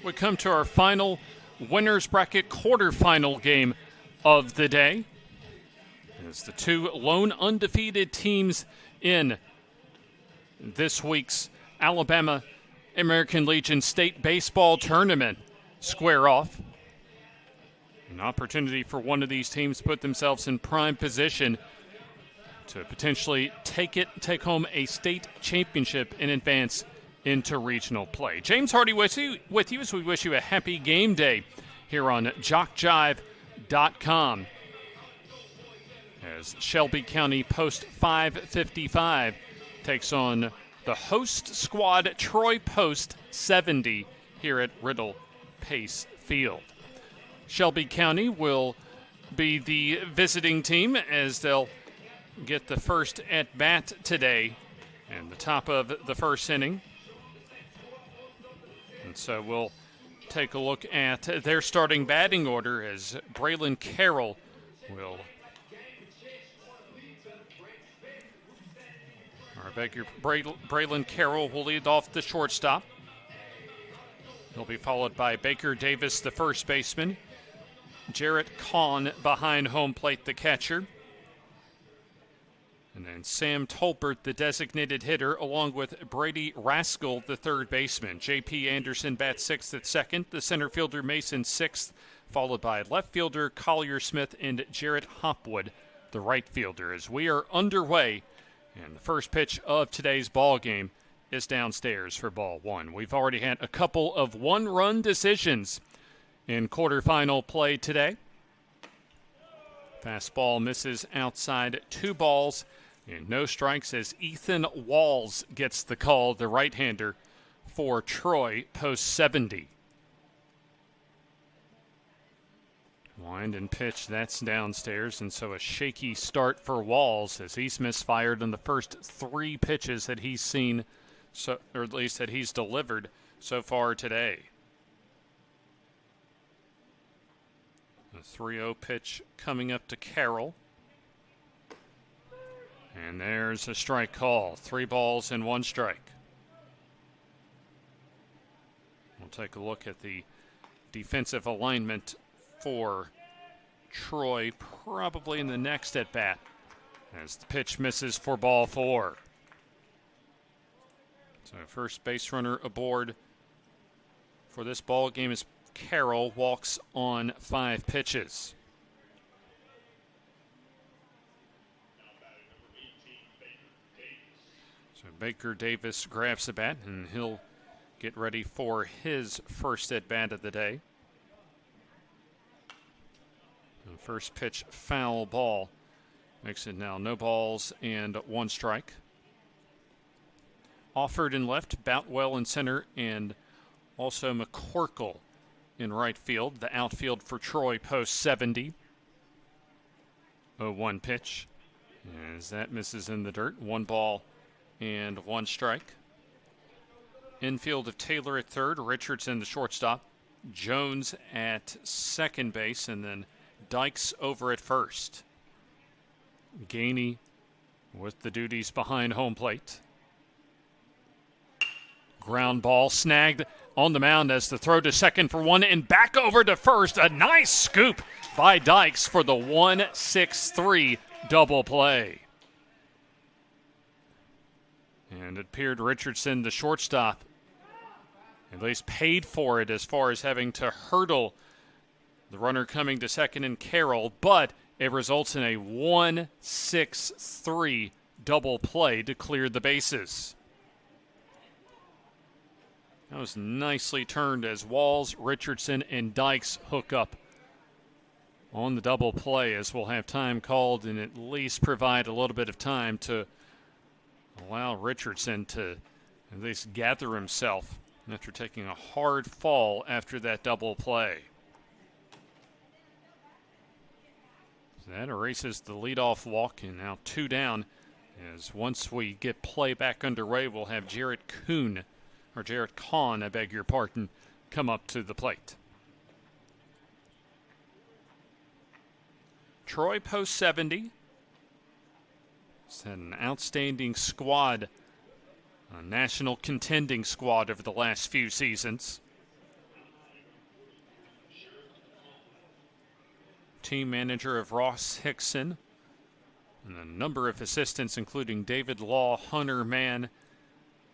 We come to our final winners bracket quarterfinal game of the day. As the two lone undefeated teams in this week's Alabama American Legion State Baseball Tournament square off. An opportunity for one of these teams to put themselves in prime position to potentially take home a state championship and advance into regional play. James Hardy with you as we wish you a happy game day here on JockJive.com. As Shelby County Post 555 takes on the host squad Troy Post 70 here at Riddle Pace Field. Shelby County will be the visiting team as they'll get the first at-bat today in the top of the first inning. And so we'll take a look at their starting batting order as Braylon Carroll will Braylon Carroll will lead off the shortstop. He'll be followed by Baker Davis, the first baseman. Jarrett Kahn behind home plate, the catcher. And then Sam Tolbert, the designated hitter, along with Brady Rascal, the third baseman. J.P. Anderson bats sixth at second. The center fielder Mason sixth, followed by left fielder Collier Smith and Jarrett Hopwood, the right fielder. As we are underway, and the first pitch of today's ball game is downstairs for ball one. We've already had a couple of one-run decisions in quarterfinal play today. Fastball misses outside, 2 balls and no strikes as Ethan Walls gets the call, the right-hander for Troy Post 70. Wind and pitch, that's downstairs, and so a shaky start for Walls as he's misfired on the first 3 pitches that he's seen, or at least that he's delivered so far today. A 3-0 pitch coming up to Carroll. And there's a strike call. 3 balls and 1 strike. We'll take a look at the defensive alignment for Troy, probably in the next at-bat, as the pitch misses for ball 4. So first base runner aboard for this ball game is Carroll, walks on 5 pitches. So Baker Davis grabs the bat, and he'll get ready for his first at-bat of the day. The first pitch, foul ball. Makes it now no balls and 1 strike. Offord in left, Boutwell in center, and also McCorkle in right field. The outfield for Troy Post 70. 0-1 pitch as that misses in the dirt. 1 ball and 1 strike. Infield of Taylor at third, Richardson the shortstop, Jones at second base, and then Dykes over at first. Gainey with the duties behind home plate. Ground ball snagged on the mound as the throw to second for 1 and back over to first. A nice scoop by Dykes for the 1-6-3 double play. And it appeared Richardson, the shortstop, at least paid for it as far as having to hurdle the runner coming to second and Carroll, but it results in a 1-6-3 double play to clear the bases. That was nicely turned as Walls, Richardson, and Dykes hook up on the double play, as we'll have time called and at least provide a little bit of time to allow Richardson to at least gather himself after taking a hard fall after that double play. So that erases the leadoff walk, and now 2 down, as once we get play back underway, we'll have Jarrett Kahn, come up to the plate. Troy Post 70. It's had an outstanding squad, a national contending squad over the last few seasons. team manager of Ross Hickson, and a number of assistants, including David Law, Hunter Mann,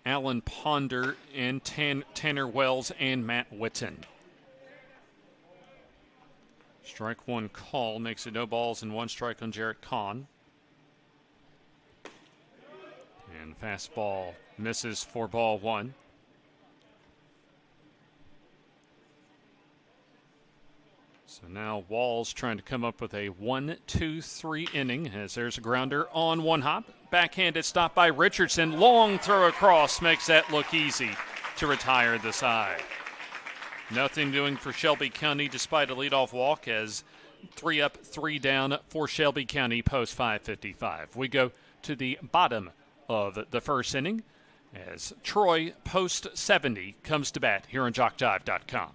Alan Ponder, and Tanner Wells, and Matt Witten. Strike one call makes it no balls and one strike on Jarrett Kahn. And fastball misses for ball one. So now Walls trying to come up with a 1-2-3 inning as there's a grounder on one hop. Backhanded stop by Richardson. Long throw across makes that look easy to retire the side. Nothing doing for Shelby County despite a leadoff walk as 3 up, 3 down for Shelby County post 5:55. We go to the bottom of the first inning as Troy post 70 comes to bat here on JockJive.com.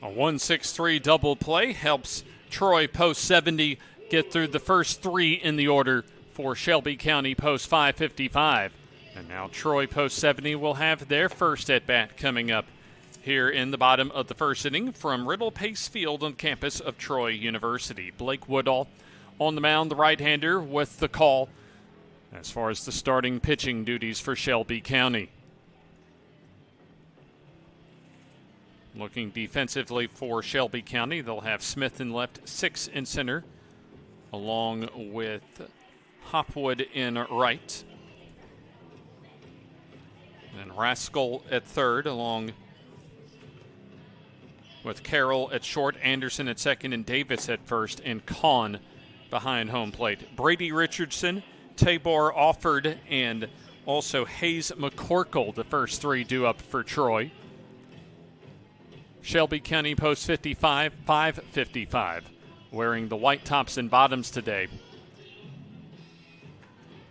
A 1-6-3 double play helps Troy post 70 get through the first 3 in the order for Shelby County post 5:55. And now Troy post 70 will have their first at bat coming up here in the bottom of the first inning from Riddle Pace Field on campus of Troy University. Blake Woodall on the mound, the right-hander with the call as far as the starting pitching duties for Shelby County. Looking defensively for Shelby County, they'll have Smith in left, 6 in center, along with Hopwood in right. And Rascal at third, along with Carroll at short, Anderson at second, and Davis at first, and Kahn behind home plate. Brady Richardson, Tabor Offord, and also Hayes McCorkle, the first 3 due up for Troy. Shelby County post 55, 5:55, wearing the white tops and bottoms today.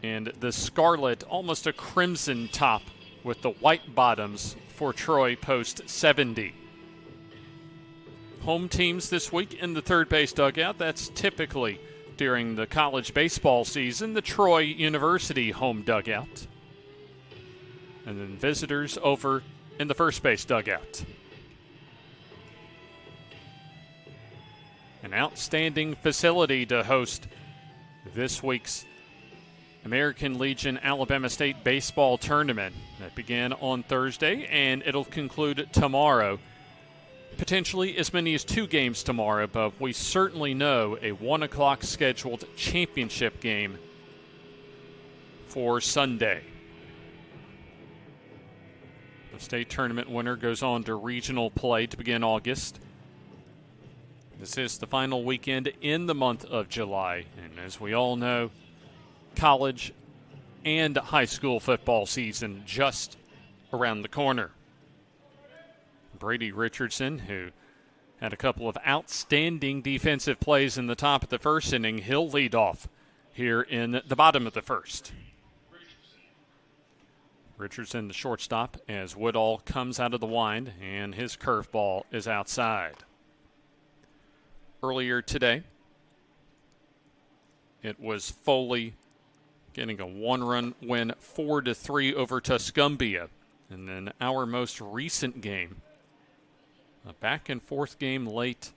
And the scarlet, almost a crimson top with the white bottoms for Troy post 70. Home teams this week in the third base dugout. That's typically during the college baseball season, the Troy University home dugout. And then visitors over in the first base dugout. An outstanding facility to host this week's American Legion Alabama State baseball tournament that began on Thursday, and it'll conclude tomorrow. Potentially as many as 2 games tomorrow, but we certainly know a 1 o'clock scheduled championship game for Sunday. The state tournament winner goes on to regional play to begin August. This is the final weekend in the month of July, and as we all know, college and high school football season just around the corner. Brady Richardson, who had a couple of outstanding defensive plays in the top of the first inning, he'll lead off here in the bottom of the first. Richardson, the shortstop, as Woodall comes out of the wind, and his curveball is outside. Earlier today, it was Foley getting a 1-run win 4-3 over Tuscumbia. And then our most recent game, a back and forth game late,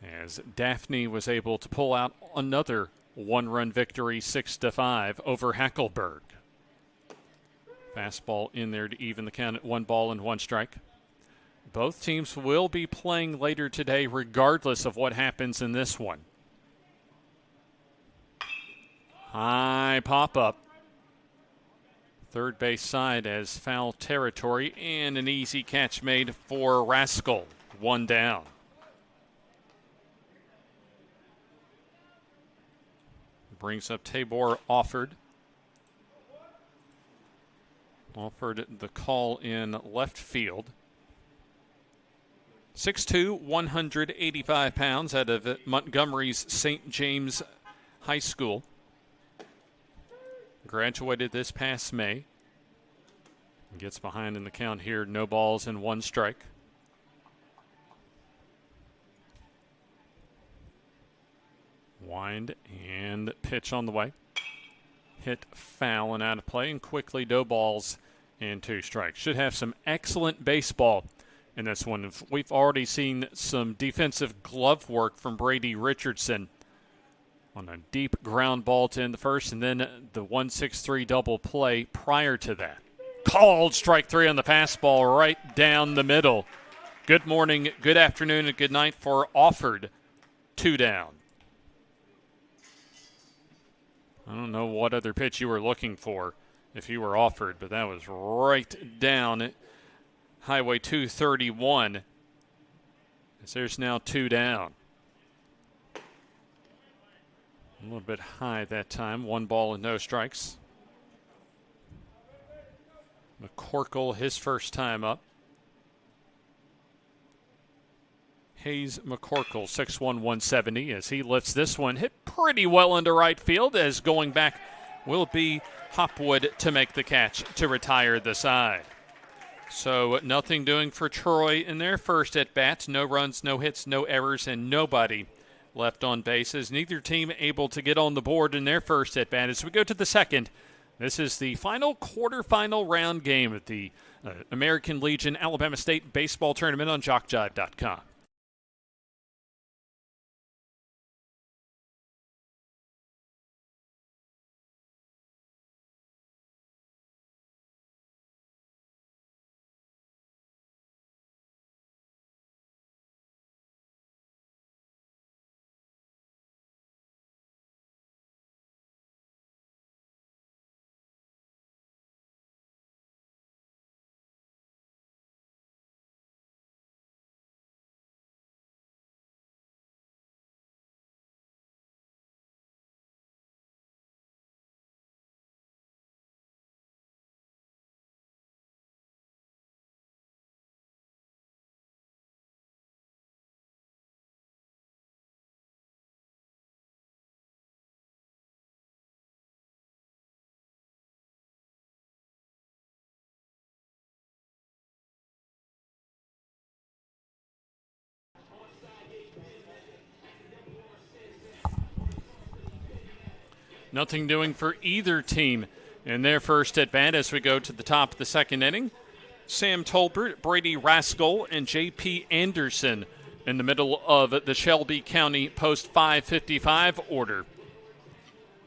as Daphne was able to pull out another 1-run victory 6-5 over Hackleburg. Fastball in there to even the count at 1 ball and 1 strike. Both teams will be playing later today regardless of what happens in this one. High pop-up. Third base side as foul territory, and an easy catch made for Rascal. One down. Brings up Tabor Offord. Offord the call in left field. 6'2", 185 pounds, out of Montgomery's St. James High School. Graduated this past May. Gets behind in the count here. No balls and one strike. Wind and pitch on the way. Hit foul and out of play, and quickly no balls and two strikes. Should have some excellent baseball in this one. We've already seen some defensive glove work from Brady Richardson on a deep ground ball to end the first, and then the 1-6-3 double play prior to that. Called strike three on the fastball right down the middle. Good morning, good afternoon, and good night for Offord. 2 down. I don't know what other pitch you were looking for if you were Offord, but that was right down Highway 231. As there's now 2 down. A little bit high that time. 1 ball and no strikes. McCorkle, his first time up. Hayes McCorkle, 6'1", 170, as he lifts this one. Hit pretty well into right field, as going back will be Hopwood to make the catch to retire the side. So nothing doing for Troy in their first at-bat. No runs, no hits, no errors, and nobody left on bases. Neither team able to get on the board in their first at-bat. As we go to the second, this is the final quarterfinal round game at the American Legion Alabama State Baseball Tournament on JockJive.com. Nothing doing for either team in their first at-bat as we go to the top of the second inning. Sam Tolbert, Brady Rascal, and J.P. Anderson in the middle of the Shelby County post 5:55 order.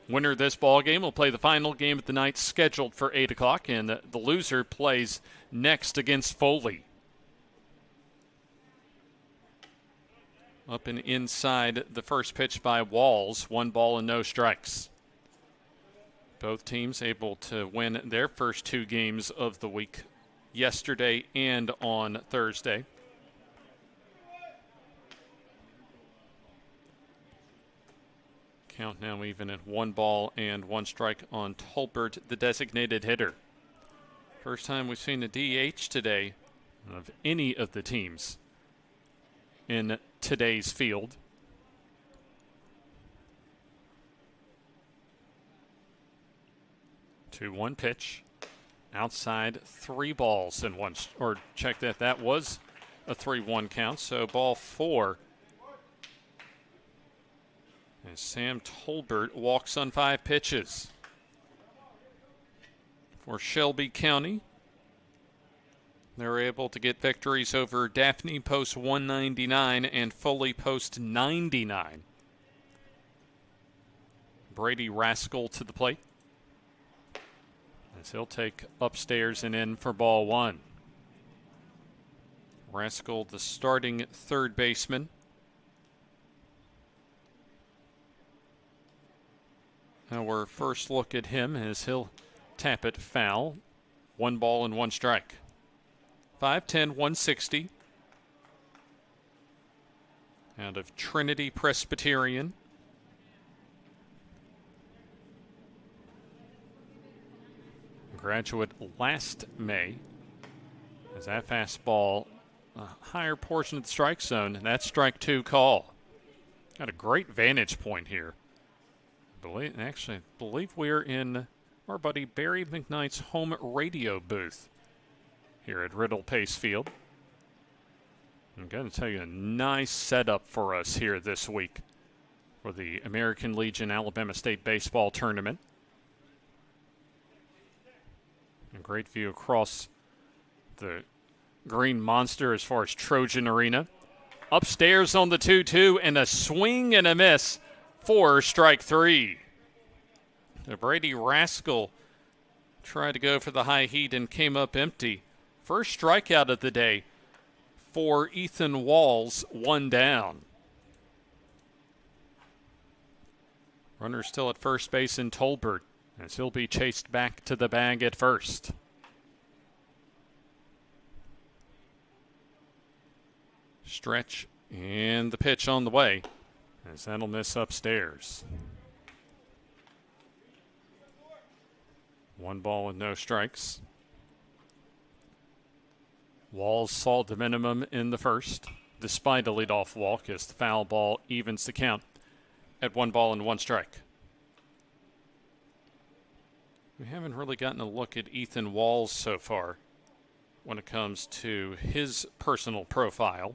Winner of this ball game will play the final game of the night, scheduled for 8 o'clock, and the loser plays next against Foley. Up and inside the first pitch by Walls, 1 ball and no strikes. Both teams able to win their first 2 games of the week, yesterday and on Thursday. Count now even at 1 ball and 1 strike on Tolbert, the designated hitter. First time we've seen a DH today of any of the teams in today's field. 2-1 pitch. Outside, 3 balls and 1, or check that, that was a 3-1 count, so ball 4. And Sam Tolbert walks on 5 pitches. For Shelby County, they're able to get victories over Daphne post 199 and Foley post 99. Brady Rascal to the plate, as he'll take upstairs and in for ball 1. Rascal, the starting third baseman. Our first look at him as he'll tap it foul. 1 ball and 1 strike. 5'10", 160. Out of Trinity Presbyterian. Graduate last May. As that fastball, a higher portion of the strike zone, and that's strike 2 call. Got a great vantage point here. I believe we're in our buddy Barry McKnight's home radio booth here at Riddle Pace Field. I'm going to tell you a nice setup for us here this week for the American Legion Alabama State Baseball Tournament. A great view across the Green Monster as far as Trojan Arena. Upstairs on the 2-2 and a swing and a miss for strike 3. The Brady Rascal tried to go for the high heat and came up empty. First strikeout of the day for Ethan Walls, 1 down. Runner still at first base in Tolbert as he'll be chased back to the bag at first. Stretch and the pitch on the way as that'll miss upstairs. 1 ball and no strikes. Walls saw the minimum in the first, despite a leadoff walk, as the foul ball evens the count at 1 ball and 1 strike. We haven't really gotten a look at Ethan Walls so far when it comes to his personal profile.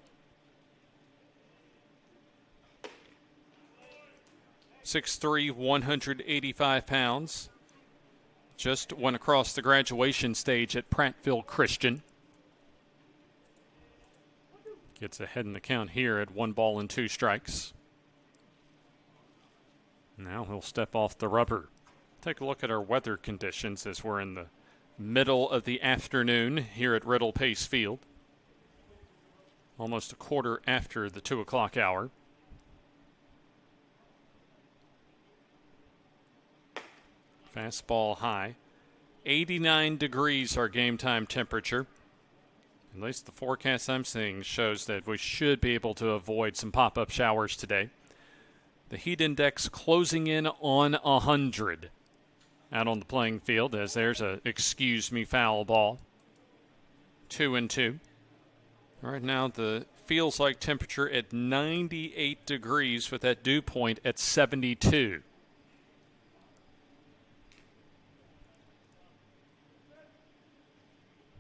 6'3", 185 pounds. Just went across the graduation stage at Prattville Christian. Gets ahead in the count here at 1 ball and 2 strikes. Now he'll step off the rubber. Take a look at our weather conditions as we're in the middle of the afternoon here at Riddle Pace Field. Almost a quarter after the 2 o'clock hour. Fastball high. 89 degrees our game time temperature. At least the forecast I'm seeing shows that we should be able to avoid some pop-up showers today. The heat index closing in on 100 out on the playing field as there's a excuse me foul ball. 2-2. Right now the feels like temperature at 98 degrees with that dew point at 72.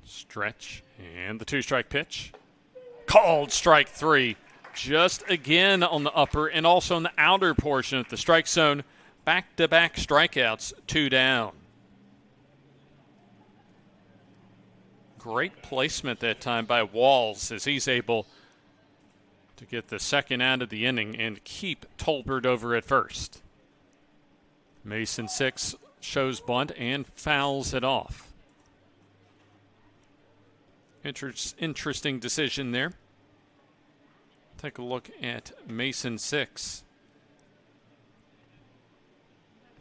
Stretch and the 2-strike pitch. Called strike 3. Just again on the upper and also on the outer portion of the strike zone. Back-to-back strikeouts, 2 down. Great placement that time by Walls as he's able to get the second out of the inning and keep Tolbert over at first. Mason 6 shows bunt and fouls it off. Interesting decision there. Take a look at Mason 6.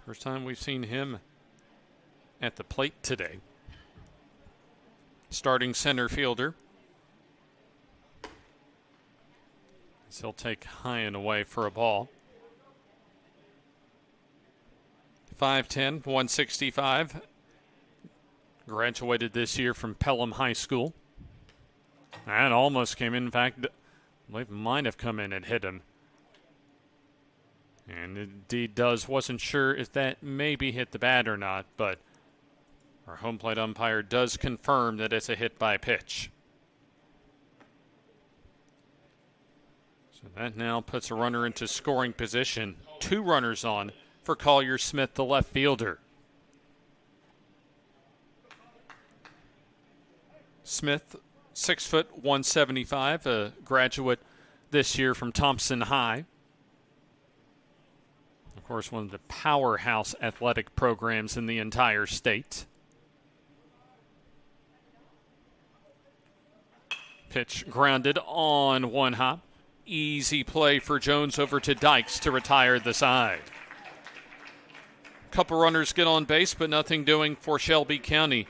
First time we've seen him at the plate today. Starting center fielder. So he'll take high and away for a ball. 5'10", 165. Graduated this year from Pelham High School. That almost came in. In fact, I believe might have come in and hit him. And indeed does. Wasn't sure if that maybe hit the bat or not, but our home plate umpire does confirm that it's a hit by pitch. So that now puts a runner into scoring position. 2 runners on for Collier Smith, the left fielder. Smith, 6 foot 175, a graduate this year from Thompson High. Of course, one of the powerhouse athletic programs in the entire state. Pitch grounded on one hop. Easy play for Jones over to Dykes to retire the side. Couple runners get on base, but nothing doing for Shelby County.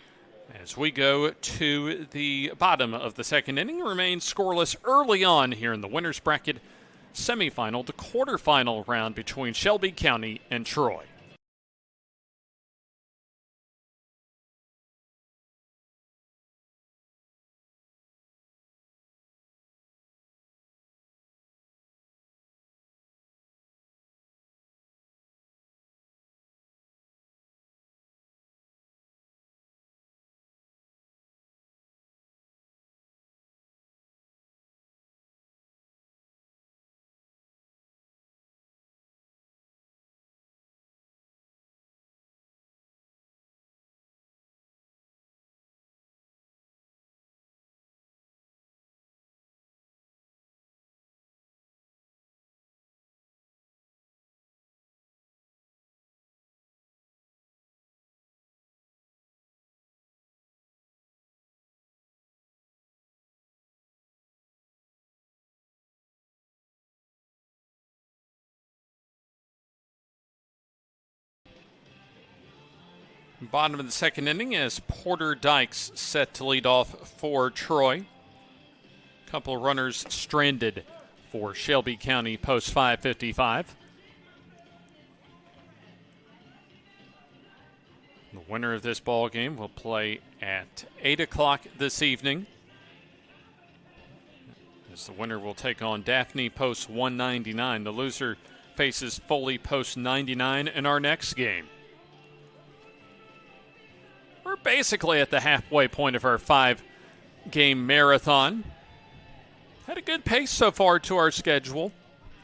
As we go to the bottom of the second inning, remains scoreless early on here in the winner's bracket semifinal to quarterfinal round between Shelby County and Troy. Bottom of the second inning as Porter Dykes set to lead off for Troy. Couple runners stranded for Shelby County post 5:55. The winner of this ball game will play at 8 o'clock this evening, as the winner will take on Daphne post 199. The loser faces Foley post 99 in our next game. We're basically at the halfway point of our 5-game marathon. Had a good pace so far to our schedule.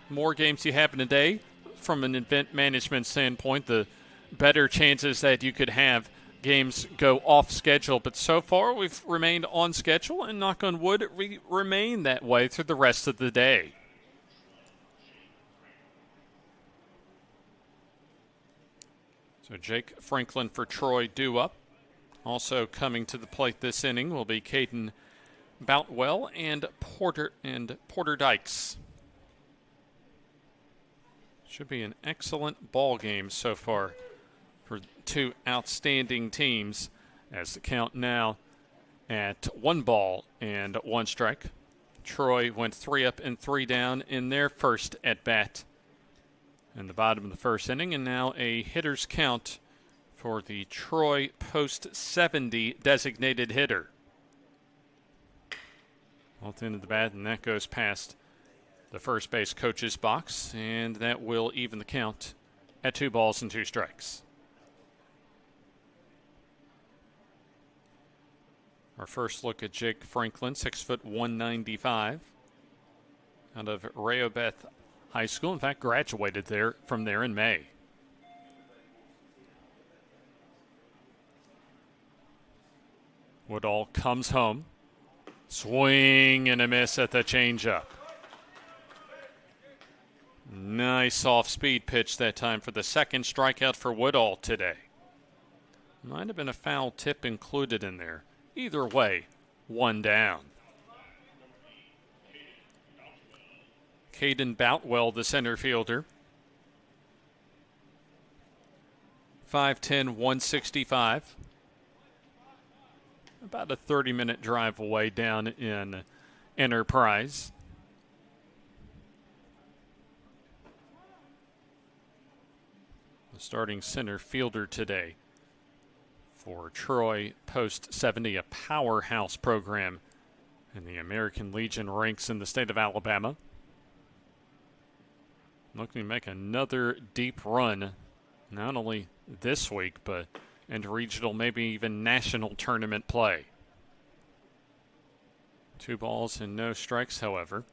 More games you have in a day, from an event management standpoint, the better chances that you could have games go off schedule. But so far, we've remained on schedule, and knock on wood, we remain that way through the rest of the day. So Jake Franklin for Troy due up. Also coming to the plate this inning will be Caden Boutwell and Porter Dykes. Should be an excellent ball game so far for two outstanding teams, as the count now at 1-1 strike. Troy went 3 up and 3 down in their first at bat in the bottom of the first inning, and now a hitter's count for the Troy post 70 designated hitter. Both into the bat, and that goes past the first base coach's box, and that will even the count at 2 strikes. Our first look at Jake Franklin, 6', 195, out of Rehoboth High School. In fact, graduated from there in May. Woodall comes home. Swing and a miss at the changeup. Nice off-speed pitch that time for the second strikeout for Woodall today. Might have been a foul tip included in there. Either way, 1 down. Caden Boutwell, the center fielder. 5'10", 165. About a 30-minute drive away down in Enterprise. The starting center fielder today for Troy post 70, a powerhouse program in the American Legion ranks in the state of Alabama. Looking to make another deep run, not only this week, but into regional, maybe even national tournament play. 2 balls and no strikes, however,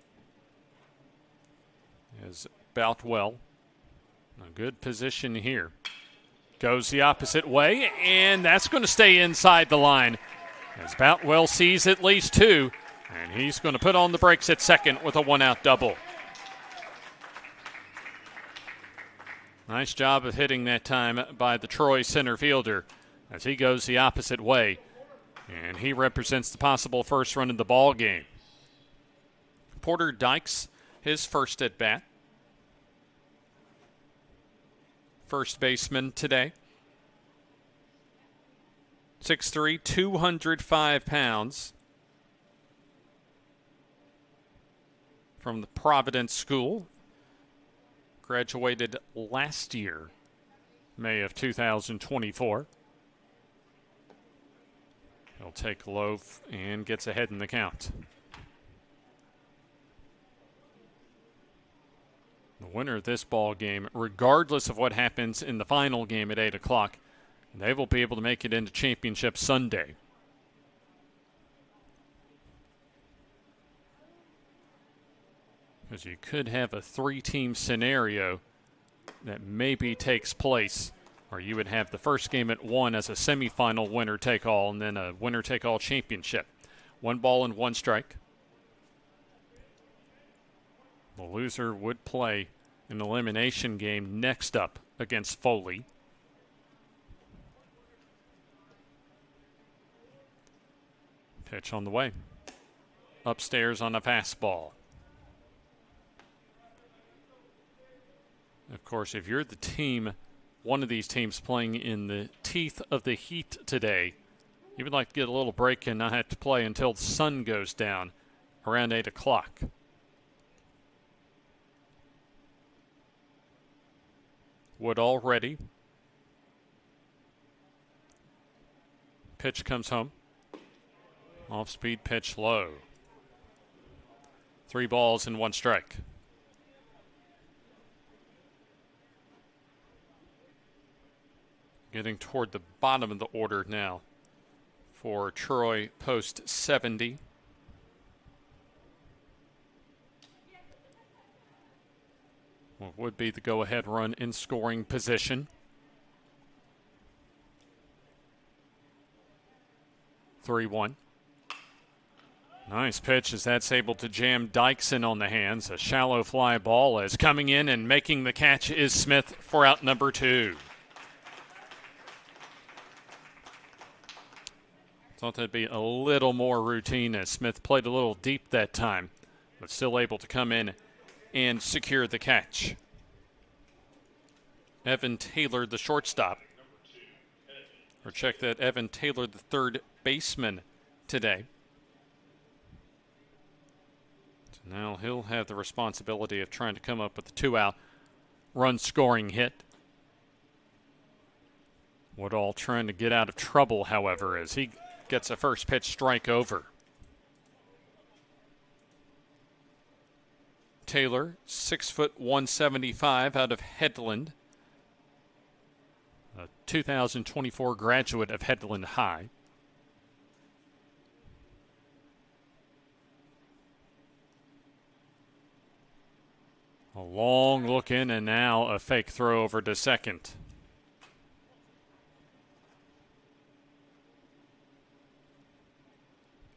as Boutwell, a good position here, goes the opposite way, and that's going to stay inside the line, as Boutwell sees at least 2, and he's going to put on the brakes at second with a 1-out double. Nice job of hitting that time by the Troy center fielder as he goes the opposite way, and he represents the possible first run of the ball game. Porter Dykes, his first at bat. First baseman today. 6'3", 205 pounds. From the Providence School. Graduated last year, May of 2024. He'll take low and gets ahead in the count. The winner of this ball game, regardless of what happens in the final game at 8 o'clock, they will be able to make it into Championship Sunday. Because you could have a 3-team scenario that maybe takes place, or you would have the first game at 1 as a semifinal winner-take-all and then a winner-take-all championship. 1 ball and 1 strike. The loser would play an elimination game next up against Foley. Pitch on the way. Upstairs on a fastball. Of course, if you're the team, one of these teams playing in the teeth of the heat today, you would like to get a little break and not have to play until the sun goes down around 8 o'clock. Woodall ready. Pitch comes home. Off-speed pitch low. 3 balls and 1 strike. Getting toward the bottom of the order now for Troy post 70. What would be the go-ahead run in scoring position. 3-1. Nice pitch as that's able to jam Dykeson on the hands. A shallow fly ball is coming in, and making the catch is Smith for out number 2. Thought that'd be a little more routine as Smith played a little deep that time, but still able to come in and secure the catch. Evan Taylor, the shortstop. Or check that, Evan Taylor, the third baseman today. So now he'll have the responsibility of trying to come up with a 2-out run-scoring hit. Woodall trying to get out of trouble, however, as he gets a first pitch strike over. Taylor, 6'175" out of Headland. A 2024 graduate of Headland High. A long look in and now a fake throw over to second.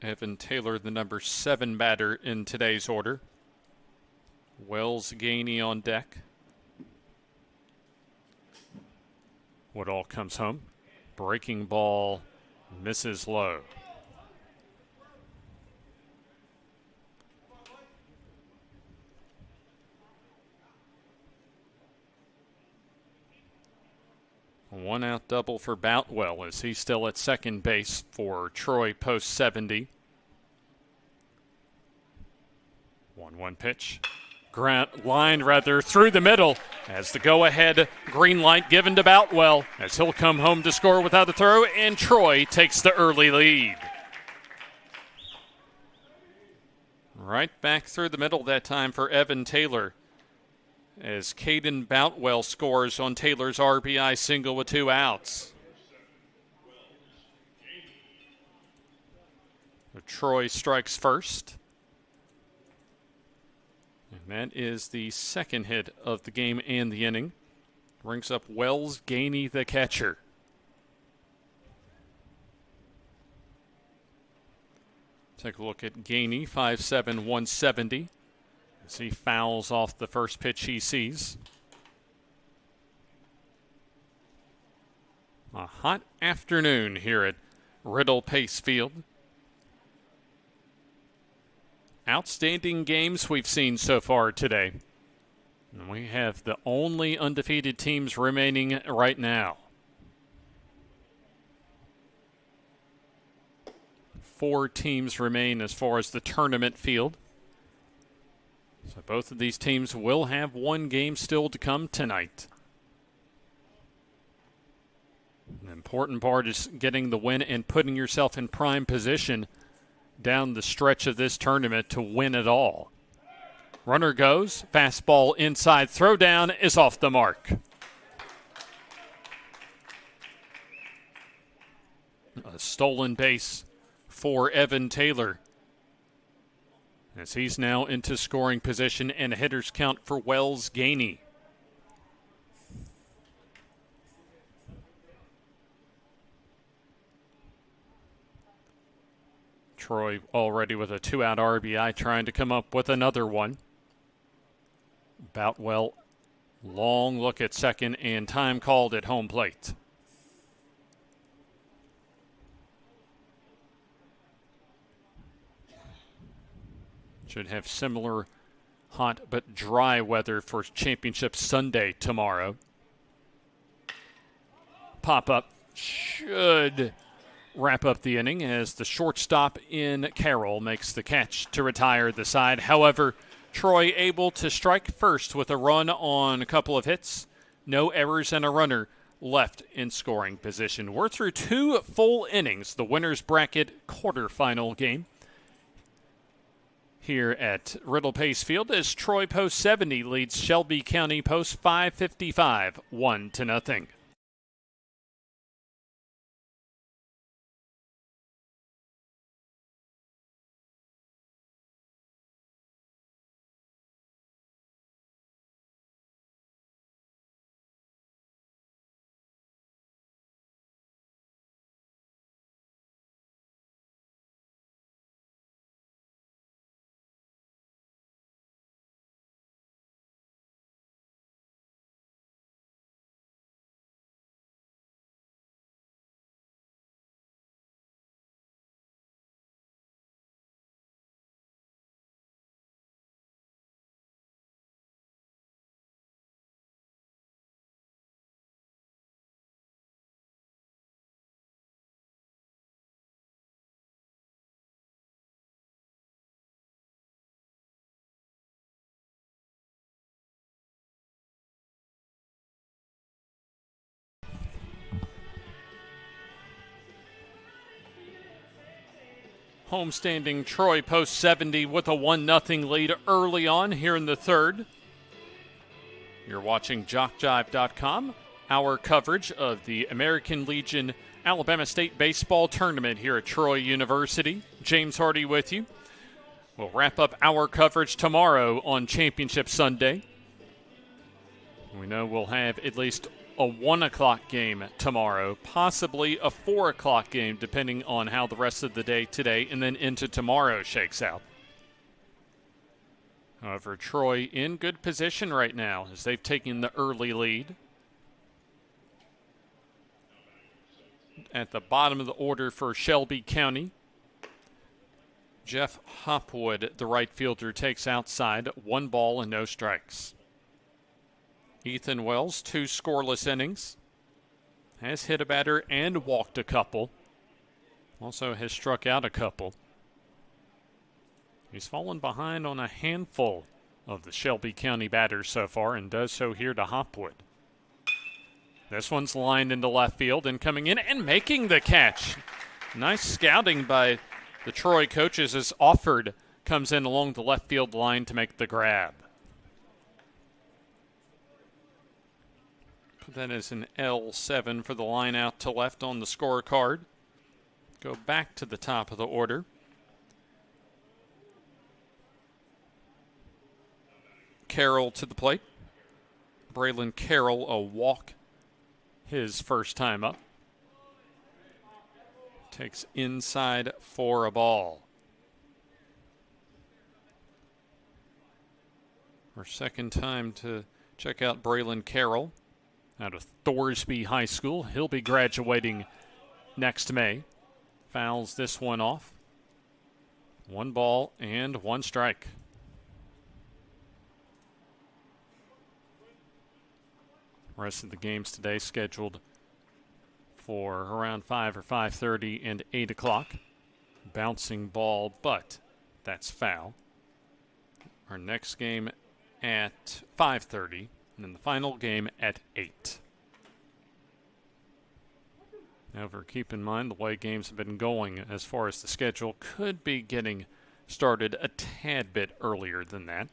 Evan Taylor, the number 7 batter in today's order. Wells Gainey on deck. Woodall comes home. Breaking ball misses low. A 1-out double for Boutwell as he's still at second base for Troy post 70. 1-1 pitch. Line through the middle as the go-ahead green light given to Boutwell as he'll come home to score without a throw, and Troy takes the early lead. Right back through the middle that time for Evan Taylor as Caden Boutwell scores on Taylor's RBI single with 2 outs. So Troy strikes first. And that is the second hit of the game and the inning. Brings up Wells Gainey, the catcher. Take a look at Gainey, 5'7", 170. As he fouls off the first pitch he sees. A hot afternoon here at Riddle Pace Field. outstanding games we've seen so far today. And we have the only undefeated teams remaining right now. 4 teams remain as far as the tournament field. So both of these teams will have one game still to come tonight. The important part is getting the win and putting yourself in prime position down the stretch of this tournament to win it all. Runner goes, fastball inside, throw down is off the mark. A stolen base for Evan Taylor, as he's now into scoring position, and a hitter's count for Wells Gainey. Troy already with a 2-out RBI, trying to come up with another one. Boutwell, long look at second, and time called at home plate. Should have similar hot but dry weather for Championship Sunday tomorrow. Pop-up should wrap up the inning as the shortstop in Carroll makes the catch to retire the side. However, Troy able to strike first with a run on a couple of hits. No errors and a runner left in scoring position. We're through 2 full innings, the winner's bracket quarterfinal game here at Riddle Pace Field, as Troy Post 70 leads Shelby County Post 555 1-0. Homestanding Troy Post 70 with a 1-0 lead early on here in the third. You're watching JockJive.com, our coverage of the American Legion Alabama State Baseball Tournament here at Troy University. James Hardy with you. We'll wrap up our coverage tomorrow on Championship Sunday. We know we'll have at least a 1 o'clock game tomorrow, possibly a 4 o'clock game, depending on how the rest of the day today and then into tomorrow shakes out. However, Troy in good position right now as they've taken the early lead. At the bottom of the order for Shelby County, Jeff Hopwood, the right fielder, takes outside. 1 ball and no strikes. Ethan Wells, 2 scoreless innings. Has hit a batter and walked a couple. Also has struck out a couple. He's fallen behind on a handful of the Shelby County batters so far, and does so here to Hopwood. This one's lined into left field and coming in and making the catch. Nice scouting by the Troy coaches as Offord comes in along the left field line to make the grab. Put that as an L7 for the line out to left on the scorecard. Go back to the top of the order. Carroll to the plate. Braylon Carroll, a walk his first time up. Takes inside for a ball. Our second time to check out Braylon Carroll out of Thorsby High School. He'll be graduating next May. Fouls this one off. 1 ball and 1 strike. Rest of the games today scheduled for around 5 or 5:30 and 8 o'clock. Bouncing ball, but that's foul. Our next game at 5:30, and then the final game at 8. However, keep in mind the way games have been going as far as the schedule could be getting started a tad bit earlier than that.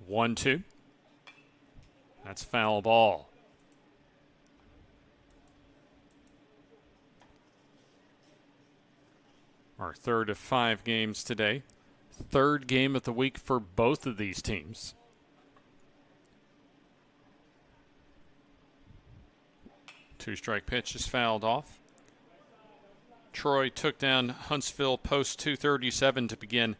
1-2. That's foul ball. Our third of 5 games today. Third game of the week for both of these teams. Two-strike pitch is fouled off. Troy took down Huntsville post 237 to begin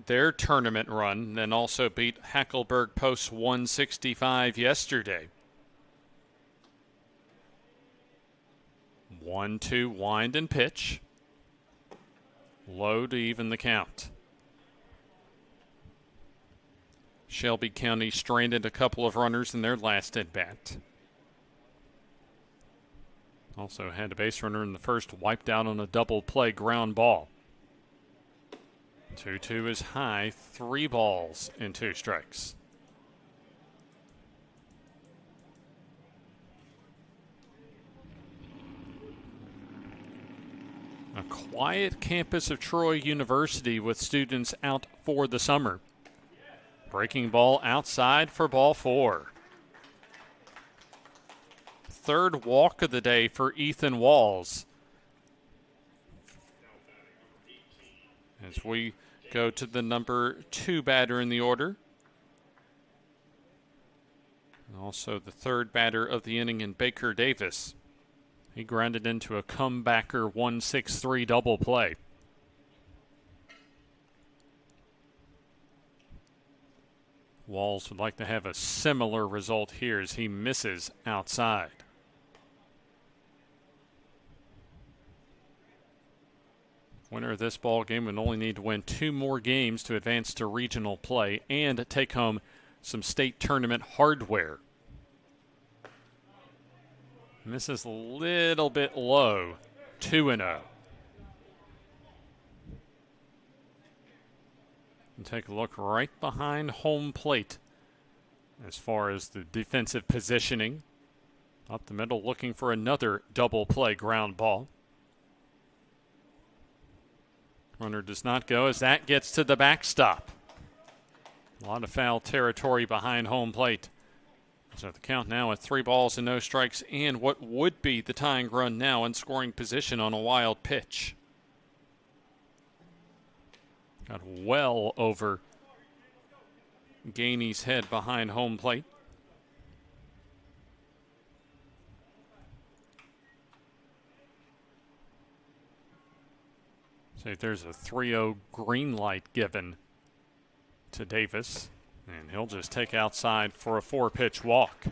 their tournament run, then also beat Hackleburg post 165 yesterday. 1-2 wind and pitch. Low to even the count. Shelby County stranded a couple of runners in their last at-bat. Also had a base runner in the first, wiped out on a double play ground ball. 2-2 is high, 3 balls and 2 strikes. A quiet campus of Troy University with students out for the summer. Breaking ball outside for ball 4. Third walk of the day for Ethan Walls. As we go to the number 2 batter in the order. And also the third batter of the inning in Baker Davis. He grounded into a comebacker 1-6-3 double play. Walls would like to have a similar result here as he misses outside. Winner of this ball game would only need to win 2 more games to advance to regional play and take home some state tournament hardware. And this is a little bit low, 2-0. And take a look right behind home plate as far as the defensive positioning. Up the middle looking for another double play ground ball. Runner does not go as that gets to the backstop. A lot of foul territory behind home plate. So the count now at 3 balls and no strikes, and what would be the tying run now in scoring position on a wild pitch. Got well over Gainey's head behind home plate. So there's a 3-0 green light given to Davis, and he'll just take outside for a 4-pitch walk.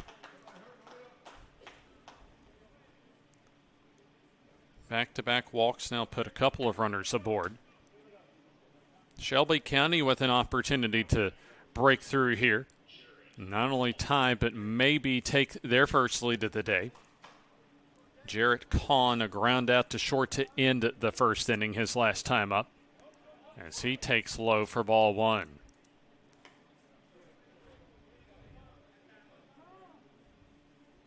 Back-to-back walks now put a couple of runners aboard. Shelby County with an opportunity to break through here. Not only tie, but maybe take their first lead of the day. Jarrett Kahn, a ground out to short to end the first inning, his last time up, as he takes low for ball 1.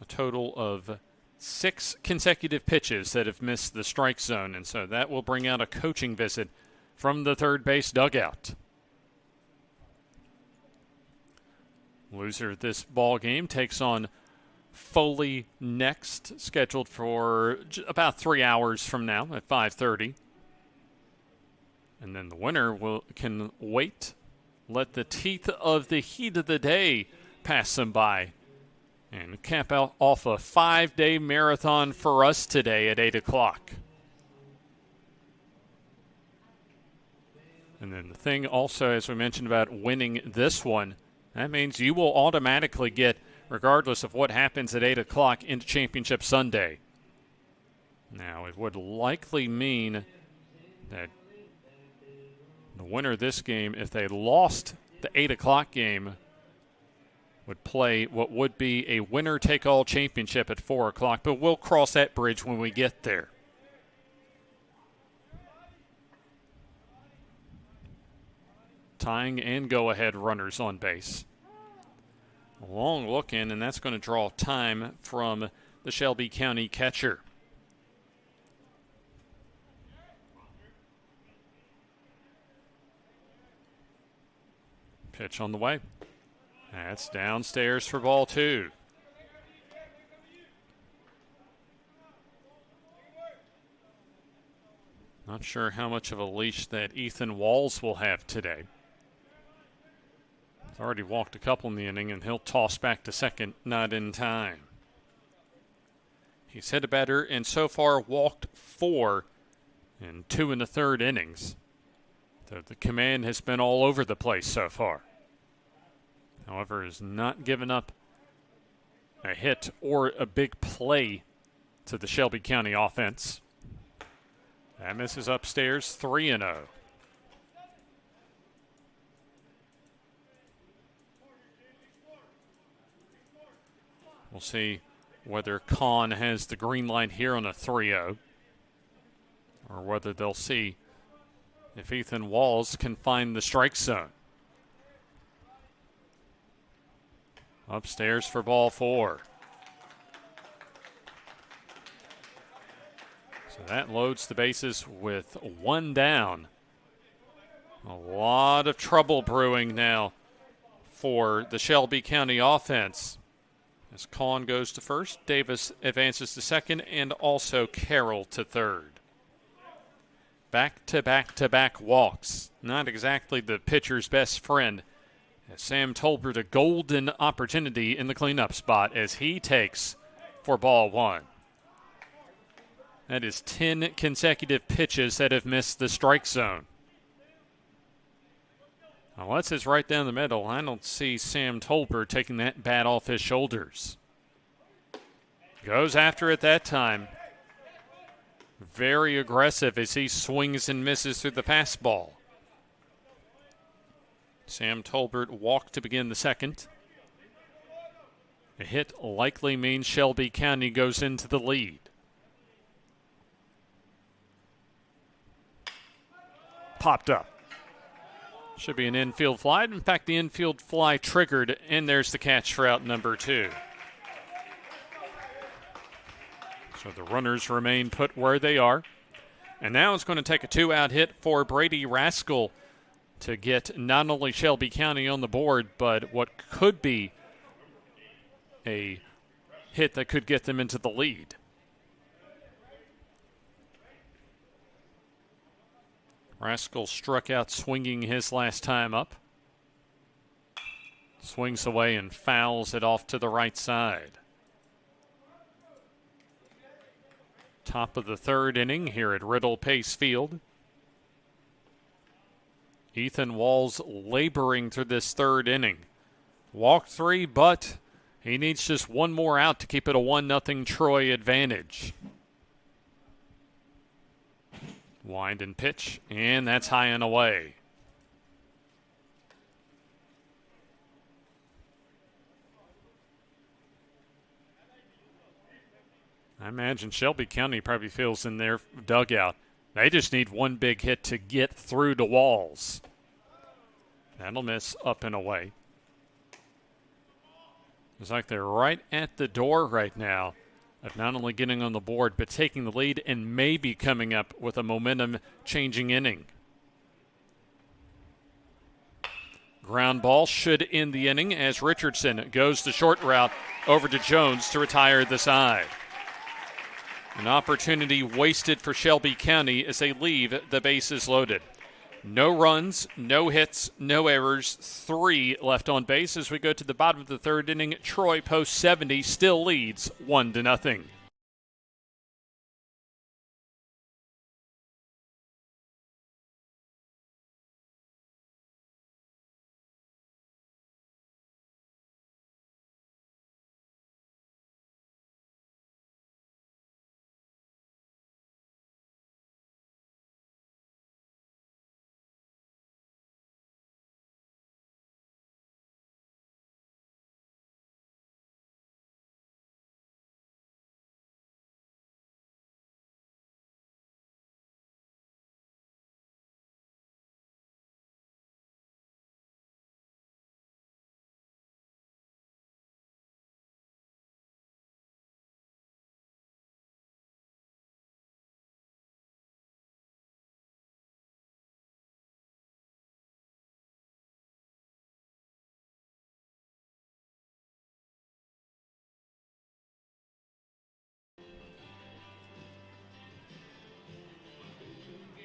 A total of 6 consecutive pitches that have missed the strike zone, and so that will bring out a coaching visit from the third base dugout. Loser of this ball game takes on Foley next, scheduled for about 3 hours from now at 5:30. And then the winner can wait, let the teeth of the heat of the day pass them by, and cap out off a 5-day marathon for us today at 8 o'clock. And then the thing also, as we mentioned about winning this one, that means you will automatically get, regardless of what happens at 8 o'clock, into Championship Sunday. Now, it would likely mean that The winner of this game, if they lost the 8 o'clock game, would play what would be a winner-take-all championship at 4 o'clock, but we'll cross that bridge when we get there. Tying and go-ahead runners on base. A long look in, and that's going to draw time from the Shelby County catcher. Pitch on the way. That's downstairs for ball 2. Not sure how much of a leash that Ethan Walls will have today. He's already walked a couple in the inning, and he'll toss back to second, not in time. He's hit a batter and so far walked 4 in 2 1/3 innings. So the command has been all over the place so far. However, has not given up a hit or a big play to the Shelby County offense. That misses upstairs, 3-0. We'll see whether Kahn has the green light here on a 3-0, or whether they'll see if Ethan Walls can find the strike zone. Upstairs for ball 4. So that loads the bases with 1 down. A lot of trouble brewing now for the Shelby County offense. As Kahn goes to first, Davis advances to second, and also Carroll to third. Back-to-back-to-back walks. Not exactly the pitcher's best friend. As Sam Tolbert a golden opportunity in the cleanup spot as he takes for ball 1. That is 10 consecutive pitches that have missed the strike zone. Unless it's right down the middle, I don't see Sam Tolbert taking that bat off his shoulders. Goes after it that time. Very aggressive as he swings and misses through the fastball. Sam Tolbert walked to begin the second. A hit likely means Shelby County goes into the lead. Popped up. Should be an infield fly. In fact, the infield fly triggered, and there's the catch for out number 2. So the runners remain put where they are. And now it's going to take a 2-out hit for Brady Rascal to get not only Shelby County on the board, but what could be a hit that could get them into the lead. Rascal struck out swinging his last time up. Swings away and fouls it off to the right side. Top of the 3rd inning here at Riddle Pace Field. Ethan Walls laboring through this 3rd inning. Walked 3, but he needs just one more out to keep it a 1-0 Troy advantage. Wind and pitch, and that's high and away. I imagine Shelby County probably feels in their dugout, they just need one big hit to get through to Walls. That'll miss up and away. It's like they're right at the door right now of not only getting on the board, but taking the lead and maybe coming up with a momentum-changing inning. Ground ball should end the inning as Richardson goes the short route over to Jones to retire the side. An opportunity wasted for Shelby County as they leave the bases loaded. No runs, no hits, no errors, 3 left on base as we go to the bottom of the 3rd inning. Troy post 70 still leads 1-0.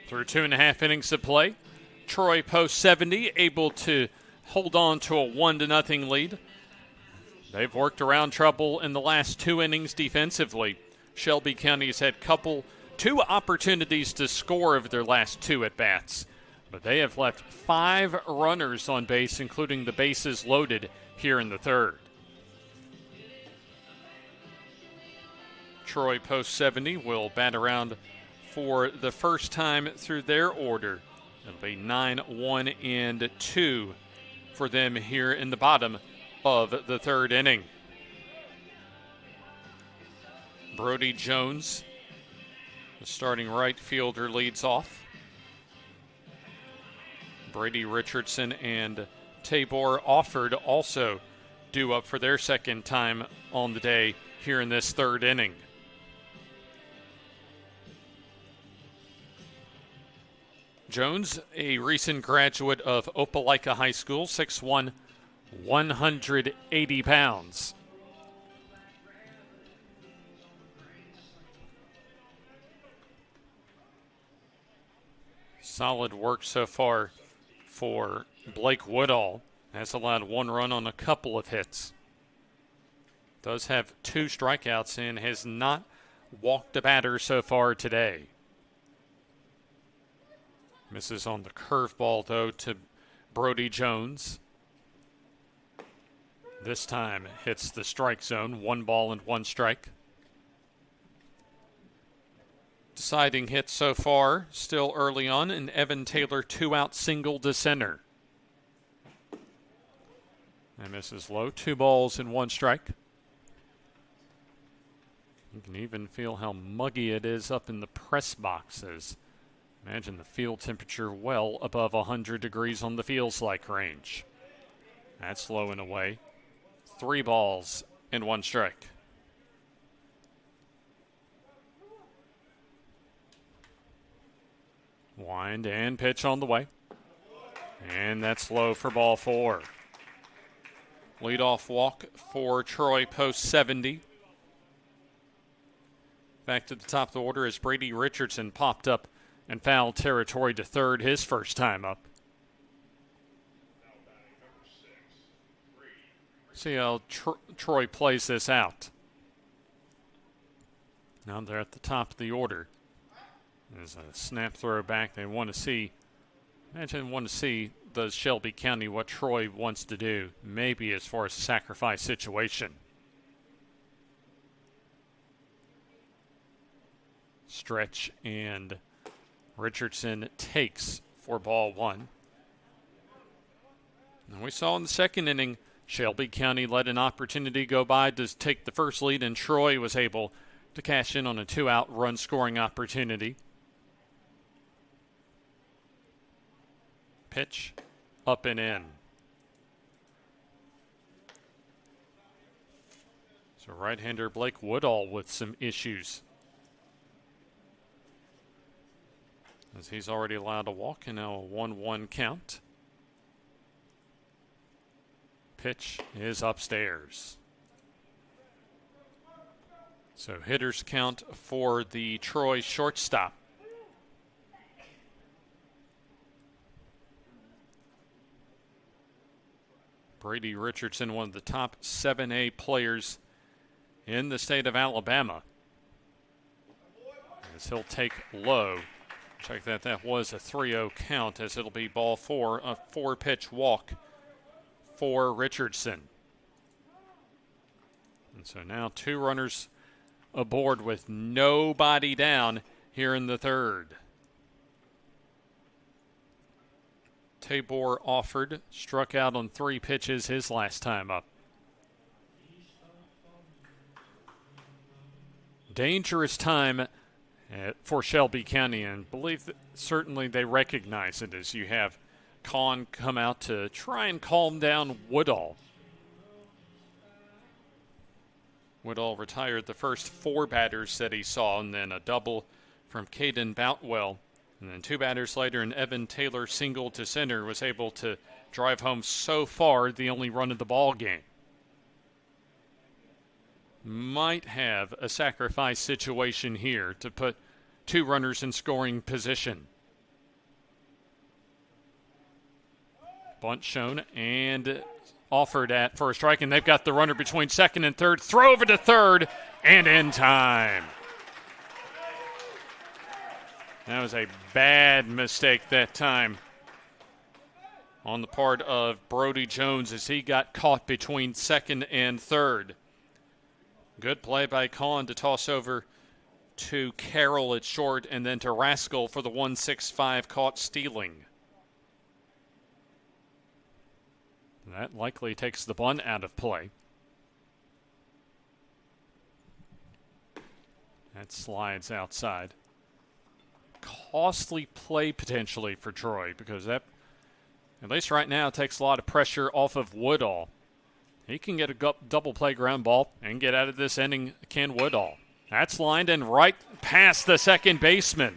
Through 2.5 innings of play, Troy posts 70, able to hold on to a 1-0 lead. They've worked around trouble in the last 2 innings defensively. Shelby County has had two opportunities to score of their last 2 at-bats, but they have left 5 runners on base, including the bases loaded here in the third. Troy post 70 will bat around for the first time through their order. It'll be 9-1-2 for them here in the bottom of the third inning. Brody Jones, the starting right fielder, leads off. Brady Richardson and Tabor Offord also due up for their second time on the day here in this third inning. Jones, a recent graduate of Opelika High School, 6'1", 180 pounds. Solid work so far for Blake Woodall. Has allowed 1 run on a couple of hits. Does have 2 strikeouts and has not walked a batter so far today. Misses on the curveball, though, to Brody Jones. This time hits the strike zone. 1 ball and 1 strike. Deciding hit so far, still early on, an Evan Taylor 2-out single to center. And misses low. 2 balls and 1 strike. You can even feel how muggy it is up in the press boxes. Imagine the field temperature well above 100 degrees on the feels-like range. That's low and away. 3 balls and 1 strike. Wind and pitch on the way. And that's low for ball 4. Leadoff walk for Troy post 70. Back to the top of the order as Brady Richardson popped up and foul territory to third his first time up. See how Troy plays this out. Now they're at the top of the order. There's a snap throw back. They want to see, does Shelby County what Troy wants to do, maybe as far as a sacrifice situation. Stretch and Richardson takes for ball 1. And we saw in the second inning, Shelby County let an opportunity go by to take the first lead, and Troy was able to cash in on a 2-out run scoring opportunity. Pitch up and in. So right-hander Blake Woodall with some issues, as he's already allowed a walk, and now a 1-1 count. Pitch is upstairs. So hitters count for the Troy shortstop. Brady Richardson, one of the top 7A players in the state of Alabama, as he'll take low. Check that. That was a 3-0 count, as it'll be ball 4, a 4-pitch walk for Richardson. And so now 2 runners aboard with nobody down here in the third. Tabor Offord struck out on 3 pitches his last time up. Dangerous time for Shelby County, and believe that certainly they recognize it, as you have Kahn come out to try and calm down Woodall. Woodall retired the first 4 batters that he saw, and then a double from Caden Boutwell. And then 2 batters later, an Evan Taylor single to center was able to drive home so far the only run of the ball game. Might have a sacrifice situation here to put 2 runners in scoring position. Bunt shown and offered for a strike, and they've got the runner between second and third. Throw over to third, and in time. That was a bad mistake that time on the part of Brody Jones as he got caught between second and third. Good play by Kahn to toss over to Carroll at short and then to Rascal for the 1-6-5 caught stealing. That likely takes the bunt out of play. That slides outside. Costly play potentially for Troy because that, at least right now, takes a lot of pressure off of Woodall. He can get a double play ground ball and get out of this inning, can Woodall. That's lined in right past the second baseman.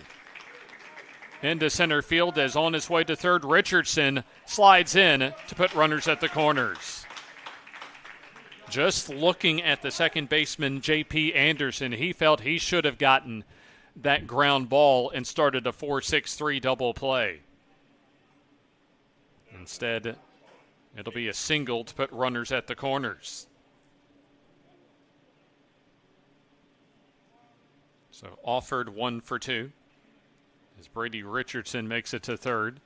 Into center field as on his way to third, Richardson slides in to put runners at the corners. Just looking at the second baseman, J.P. Anderson, he felt he should have gotten that ground ball and started a 4-6-3 double play. Instead, it'll be a single to put runners at the corners. So offered 1 for 2 as Brady Richardson makes it to third.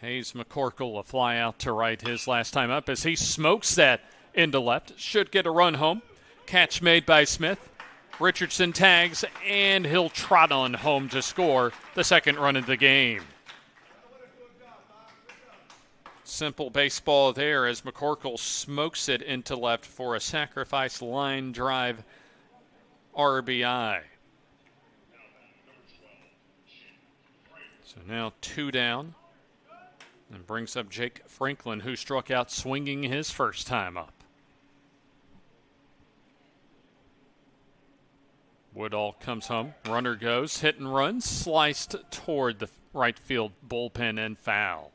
Hayes McCorkle, a fly out to right his last time up as he smokes that into left. Should get a run home. Catch made by Smith. Richardson tags, and he'll trot on home to score the second run of the game. Simple baseball there as McCorkle smokes it into left for a sacrifice line drive RBI. So now 2 down. And brings up Jake Franklin, who struck out swinging his first time up. Woodall comes home. Runner goes. Hit and run. Sliced toward the right field bullpen and foul.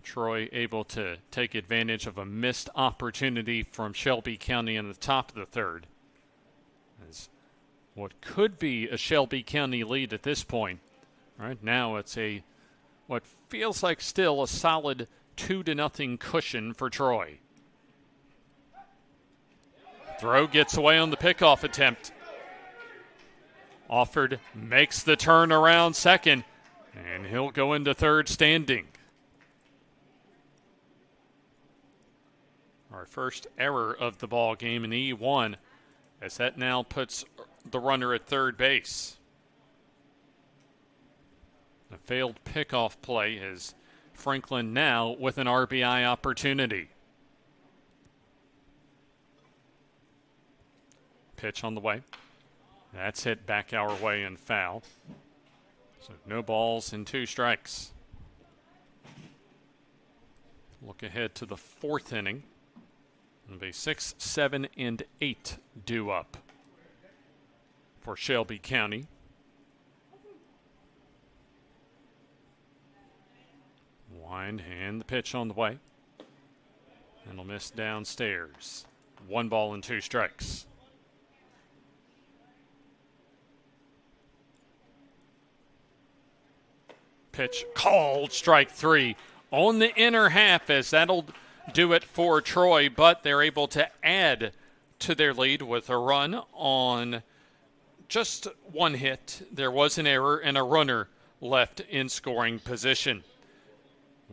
Troy able to take advantage of a missed opportunity from Shelby County in the top of the third. As what could be a Shelby County lead at this point. Right now it's what feels like still a solid 2-0 cushion for Troy. Throw gets away on the pickoff attempt. Offered makes the turn around second, and he'll go into third standing. Our first error of the ball game in E1 as that now puts the runner at third base. A failed pickoff play is Franklin now with an RBI opportunity. Pitch on the way. That's hit back our way and foul. So no balls and 2 strikes. Look ahead to the 4th inning. It'll be 6, 7, and 8 due up for Shelby County. Wind and the pitch on the way. And it'll miss downstairs. 1 ball and 2 strikes. Pitch called, strike 3 on the inner half as that'll do it for Troy, but they're able to add to their lead with a run on just 1 hit. There was an error and a runner left in scoring position.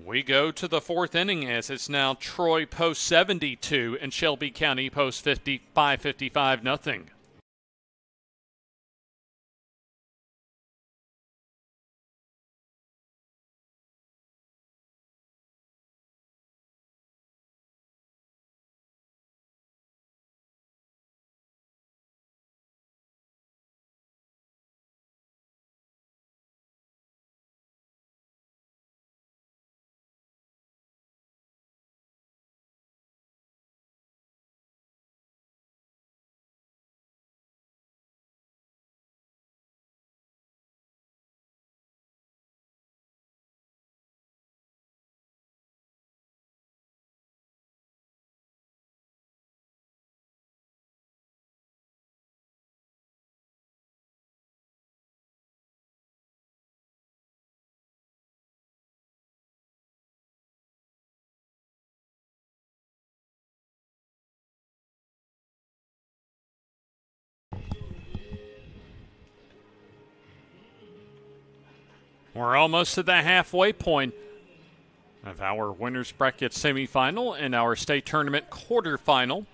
We go to the 4th inning as it's now Troy post 72 and Shelby County post 55-0. We're almost to the halfway point of our winners bracket semifinal and our state tournament quarterfinal.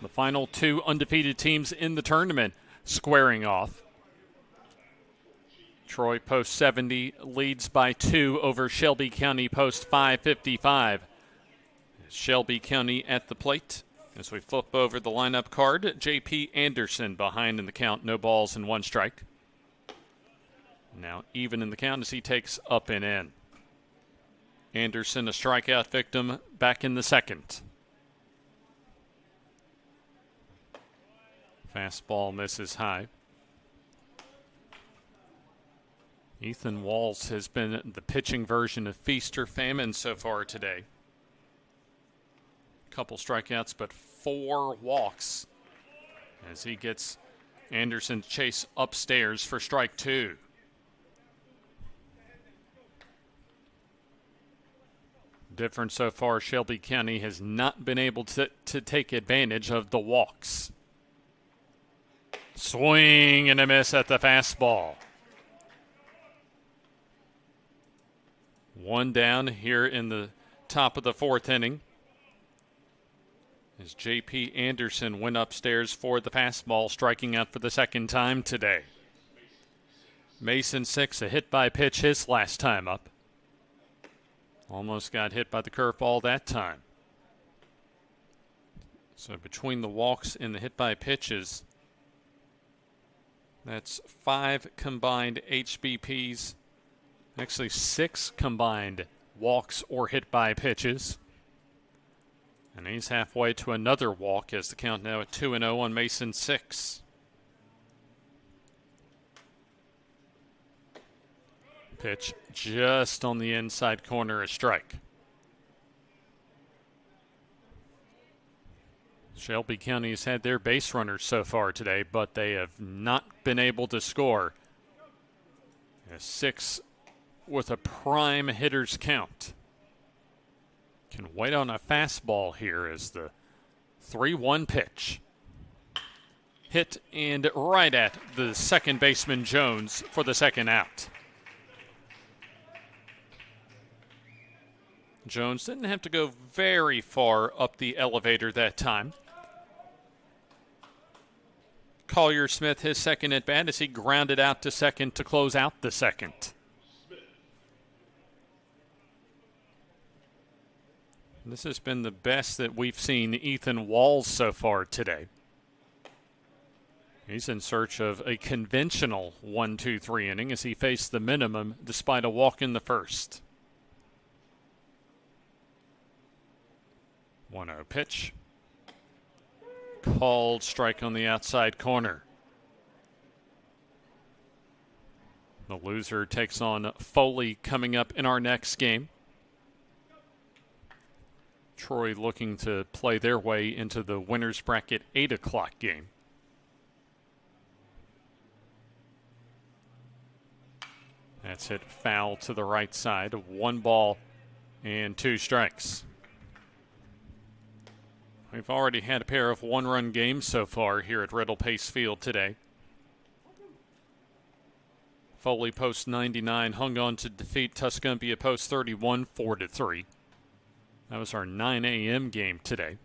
The final two undefeated teams in the tournament squaring off. Troy Post 70 leads by 2 over Shelby County Post 555. Shelby County at the plate. As we flip over the lineup card, J.P. Anderson behind in the count, no balls and 1 strike. Now even in the count as he takes up and in. Anderson, a strikeout victim, back in the second. Fastball misses high. Ethan Walls has been the pitching version of feast or famine so far today. Couple strikeouts, but 4 walks as he gets Anderson to chase upstairs for strike 2. Difference so far, Shelby County has not been able to take advantage of the walks. Swing and a miss at the fastball. 1 down here in the top of the 4th inning. As J.P. Anderson went upstairs for the fastball, striking out for the 2nd time today. Mason 6, a hit by pitch his last time up. Almost got hit by the curveball that time. So between the walks and the hit by pitches, that's 5 combined HBPs. Actually 6 combined walks or hit by pitches. And he's halfway to another walk as the count now at 2-0 on Mason 6. Pitch just on the inside corner, a strike. Shelby County has had their base runners so far today, but they have not been able to score. A 6 with a prime hitter's count. Can wait on a fastball here as the 3-1 pitch. Hit and right at the second baseman Jones for the 2nd out. Jones didn't have to go very far up the elevator that time. Collier Smith, his 2nd at bat as he grounded out to second to close out the 2nd. This has been the best that we've seen Ethan Walls so far today. He's in search of a conventional 1-2-3 inning as he faced the minimum despite a walk in the 1st. 1-0 pitch. Called strike on the outside corner. The loser takes on Foley coming up in our next game. Troy looking to play their way into the winner's bracket 8 o'clock game. That's hit foul to the right side. 1 ball and 2 strikes. We've already had a pair of 1-run games so far here at Riddle Pace Field today. Foley Post 99 hung on to defeat Tuscumbia Post 31 4-3. That was our 9 a.m. game today.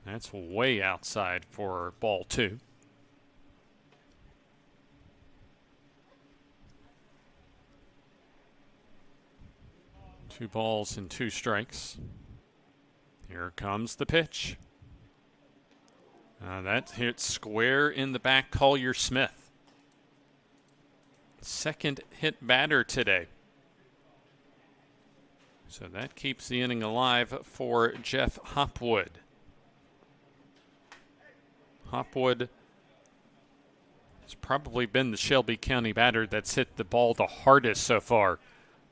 That's way outside for ball 2. Two balls and 2 strikes. Here comes the pitch. That hit square in the back, Collier Smith. 2nd hit batter today. So that keeps the inning alive for Jeff Hopwood. Hopwood has probably been the Shelby County batter that's hit the ball the hardest so far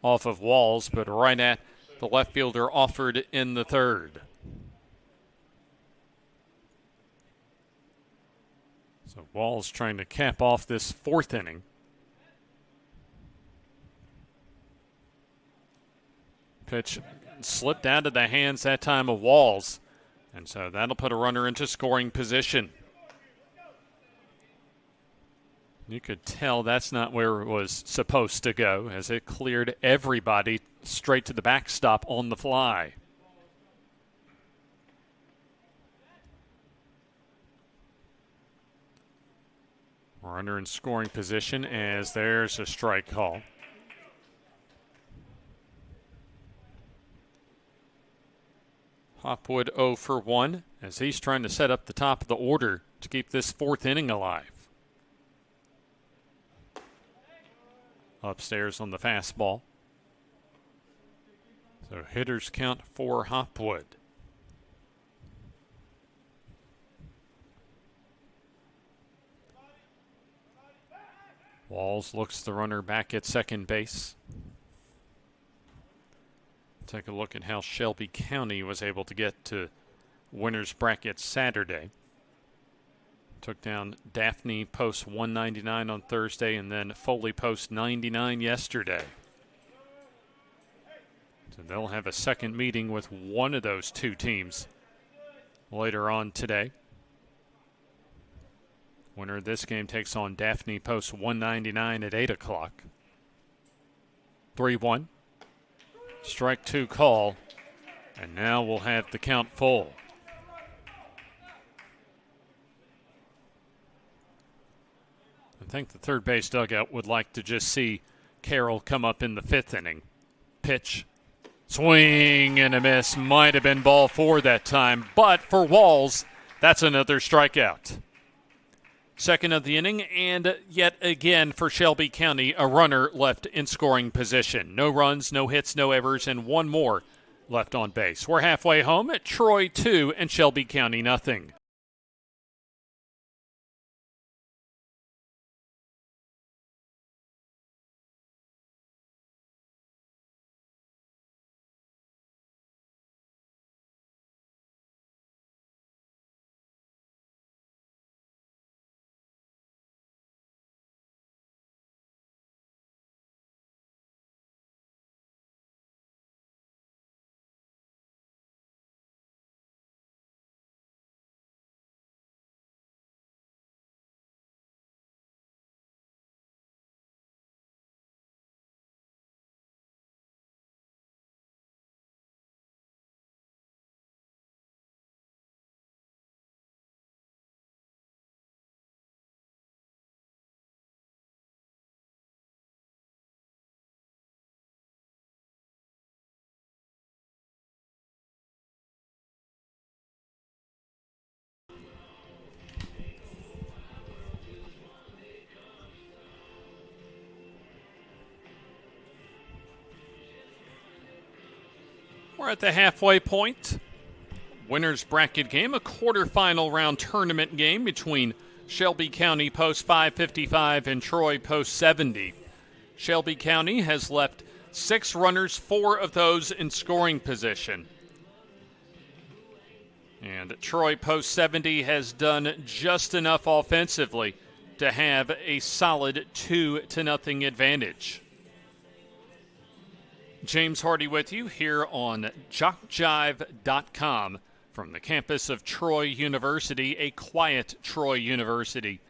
off of Walls, but right at the left fielder offered in the 3rd. So Walls trying to cap off this 4th inning. Pitch slipped out of the hands that time of Walls, and so that'll put a runner into scoring position. You could tell that's not where it was supposed to go, as it cleared everybody straight to the backstop on the fly. Runner in scoring position as there's a strike call. Hopwood 0 for 1 as he's trying to set up the top of the order to keep this fourth inning alive. Upstairs on the fastball. So hitters count for Hopwood. Walls looks the runner back at second base. Take a look at how Shelby County was able to get to winner's bracket Saturday. Took down Daphne post 199 on Thursday and then Foley post 99 yesterday. So they'll have a second meeting with one of those two teams later on today. Winner of this game takes on Daphne post 199 at 8 o'clock. 3-1. Strike two call. And now we'll have the count full. I think the third base dugout would like to just see Carroll come up in the fifth inning. Pitch. Swing and a miss. Might have been ball four that time. But for Walls, that's another strikeout. Second of the inning, and yet again for Shelby County, a runner left in scoring position. No runs, no hits, no errors, and one more left on base. We're halfway home at Troy 2 and Shelby County nothing. We're at the halfway point. Winner's bracket game, a quarterfinal round tournament game between Shelby County post 555 and Troy post 70. Shelby County has left 6 runners, 4 of those in scoring position. And Troy post 70 has done just enough offensively to have a solid 2-0 advantage. James Hardy with you here on JockJive.com from the campus of Troy University, a quiet Troy University.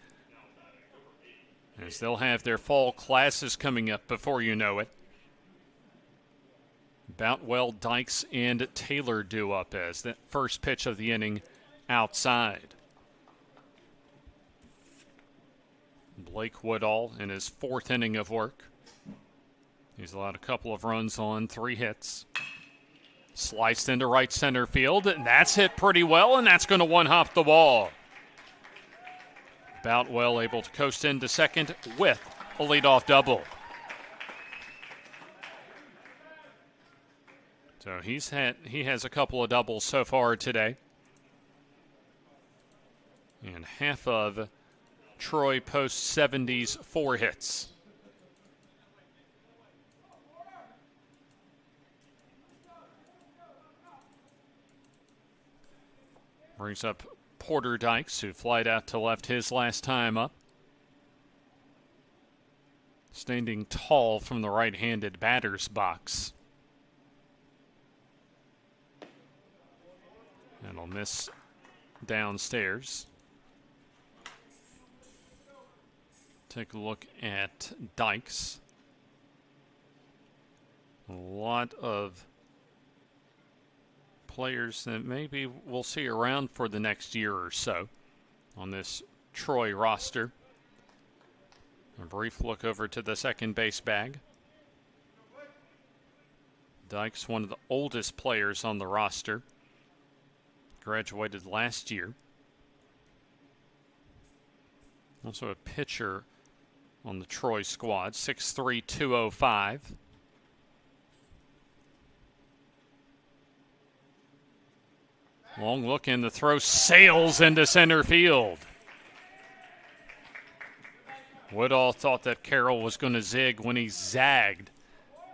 As they'll have their fall classes coming up before you know it. Boutwell, Dykes, and Taylor due up as that first pitch of the inning outside. Blake Woodall in his 4th inning of work. He's allowed a couple of runs on 3 hits. Sliced into right center field, and that's hit pretty well, and that's going to one-hop the ball. Boutwell able to coast into second with a leadoff double. So he has a couple of doubles so far today. And half of Troy post 70's 4 hits. Brings up Porter Dykes, who flied out to left his last time up. Standing tall from the right-handed batter's box. And will miss downstairs. Take a look at Dykes. A lot of players that maybe we'll see around for the next year or so on this Troy roster. A brief look over to the second base bag. Dykes, one of the oldest players on the roster. Graduated last year. Also a pitcher on the Troy squad, 6'3", 205. Long look in, the throw sails into center field. Woodall thought that Carroll was going to zig when he zagged,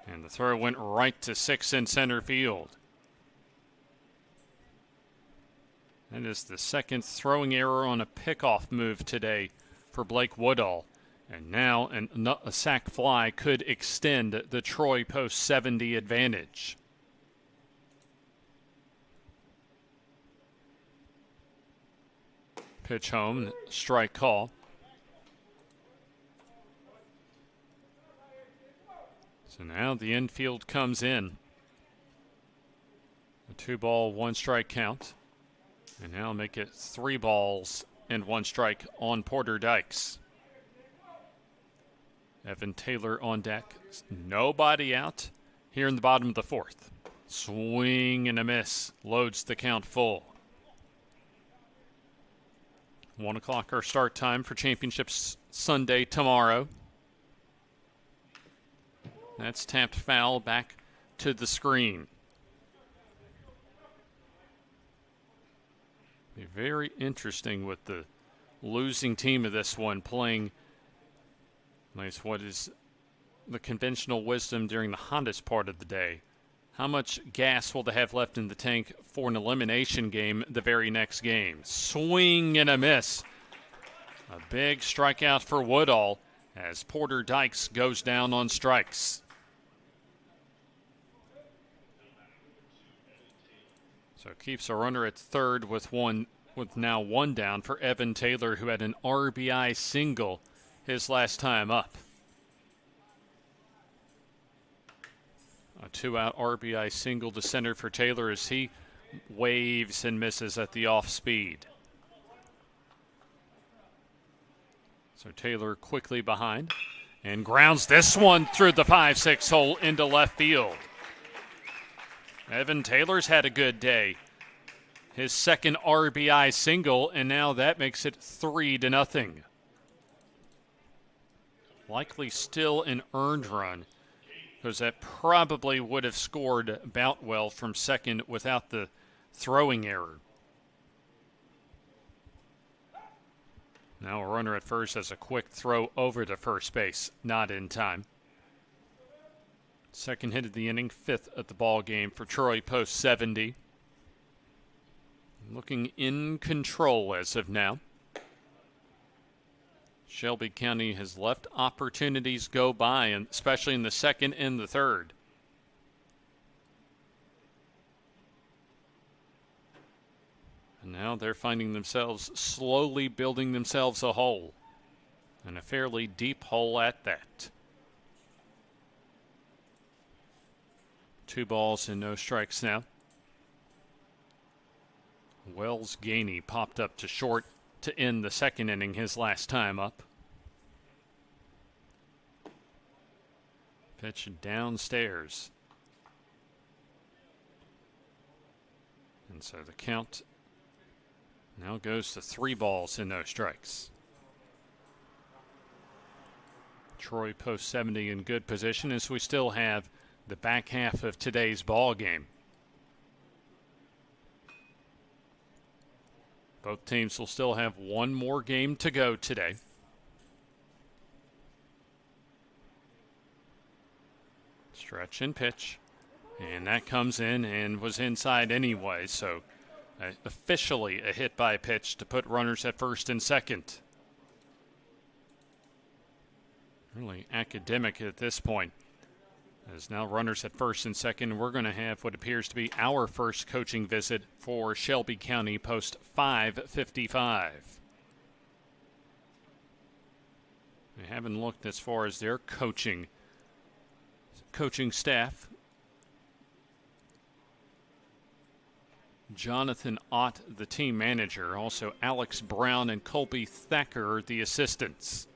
and the throw went right to 6 in center field. That is the second throwing error on a pickoff move today for Blake Woodall. And now a sac fly could extend the Troy post 70 advantage. Pitch home, strike call. So now the infield comes in. A 2-ball, 1-strike count. And now make it 3 balls and 1 strike on Porter Dykes. Evan Taylor on deck. Nobody out here in the bottom of the 4th. Swing and a miss. Loads the count full. 1 o'clock our start time for Championships Sunday tomorrow. That's tapped foul back to the screen. Be very interesting with the losing team of this one playing what is the conventional wisdom during the hottest part of the day. How much gas will they have left in the tank for an elimination game the very next game? Swing and a miss. A big strikeout for Woodall as Porter Dykes goes down on strikes. So keeps a runner at third with now one down for Evan Taylor, who had an RBI single his last time up. A 2-out RBI single to center for Taylor as he waves and misses at the off speed. So Taylor quickly behind and grounds this one through the 5-6 hole into left field. Evan Taylor's had a good day. His second RBI single, and now that makes it 3-0. Likely still an earned run, because that probably would have scored Boutwell from second without the throwing error. Now a runner at first has a quick throw over to first base, not in time. Second hit of the inning, 5th at the ball game for Troy post 70. Looking in control as of now. Shelby County has left opportunities go by, and especially in the second and the third. And now they're finding themselves slowly building themselves a hole, and a fairly deep hole at that. 2 balls and no strikes now. Wells Gainey popped up to short to end the second inning his last time up. Pitch downstairs. And so the count now goes to 3 balls and no strikes. Troy post 70 in good position as we still have the back half of today's ball game. Both teams will still have one more game to go today. Stretch and pitch. And that comes in and was inside anyway, so officially a hit by pitch to put runners at first and second. Really academic at this point. As now runners at first and second, we're going to have what appears to be our first coaching visit for Shelby County post 555. They haven't looked as far as their coaching staff. Jonathan Ott, the team manager. Also Alex Brown and Colby Thacker, the assistants.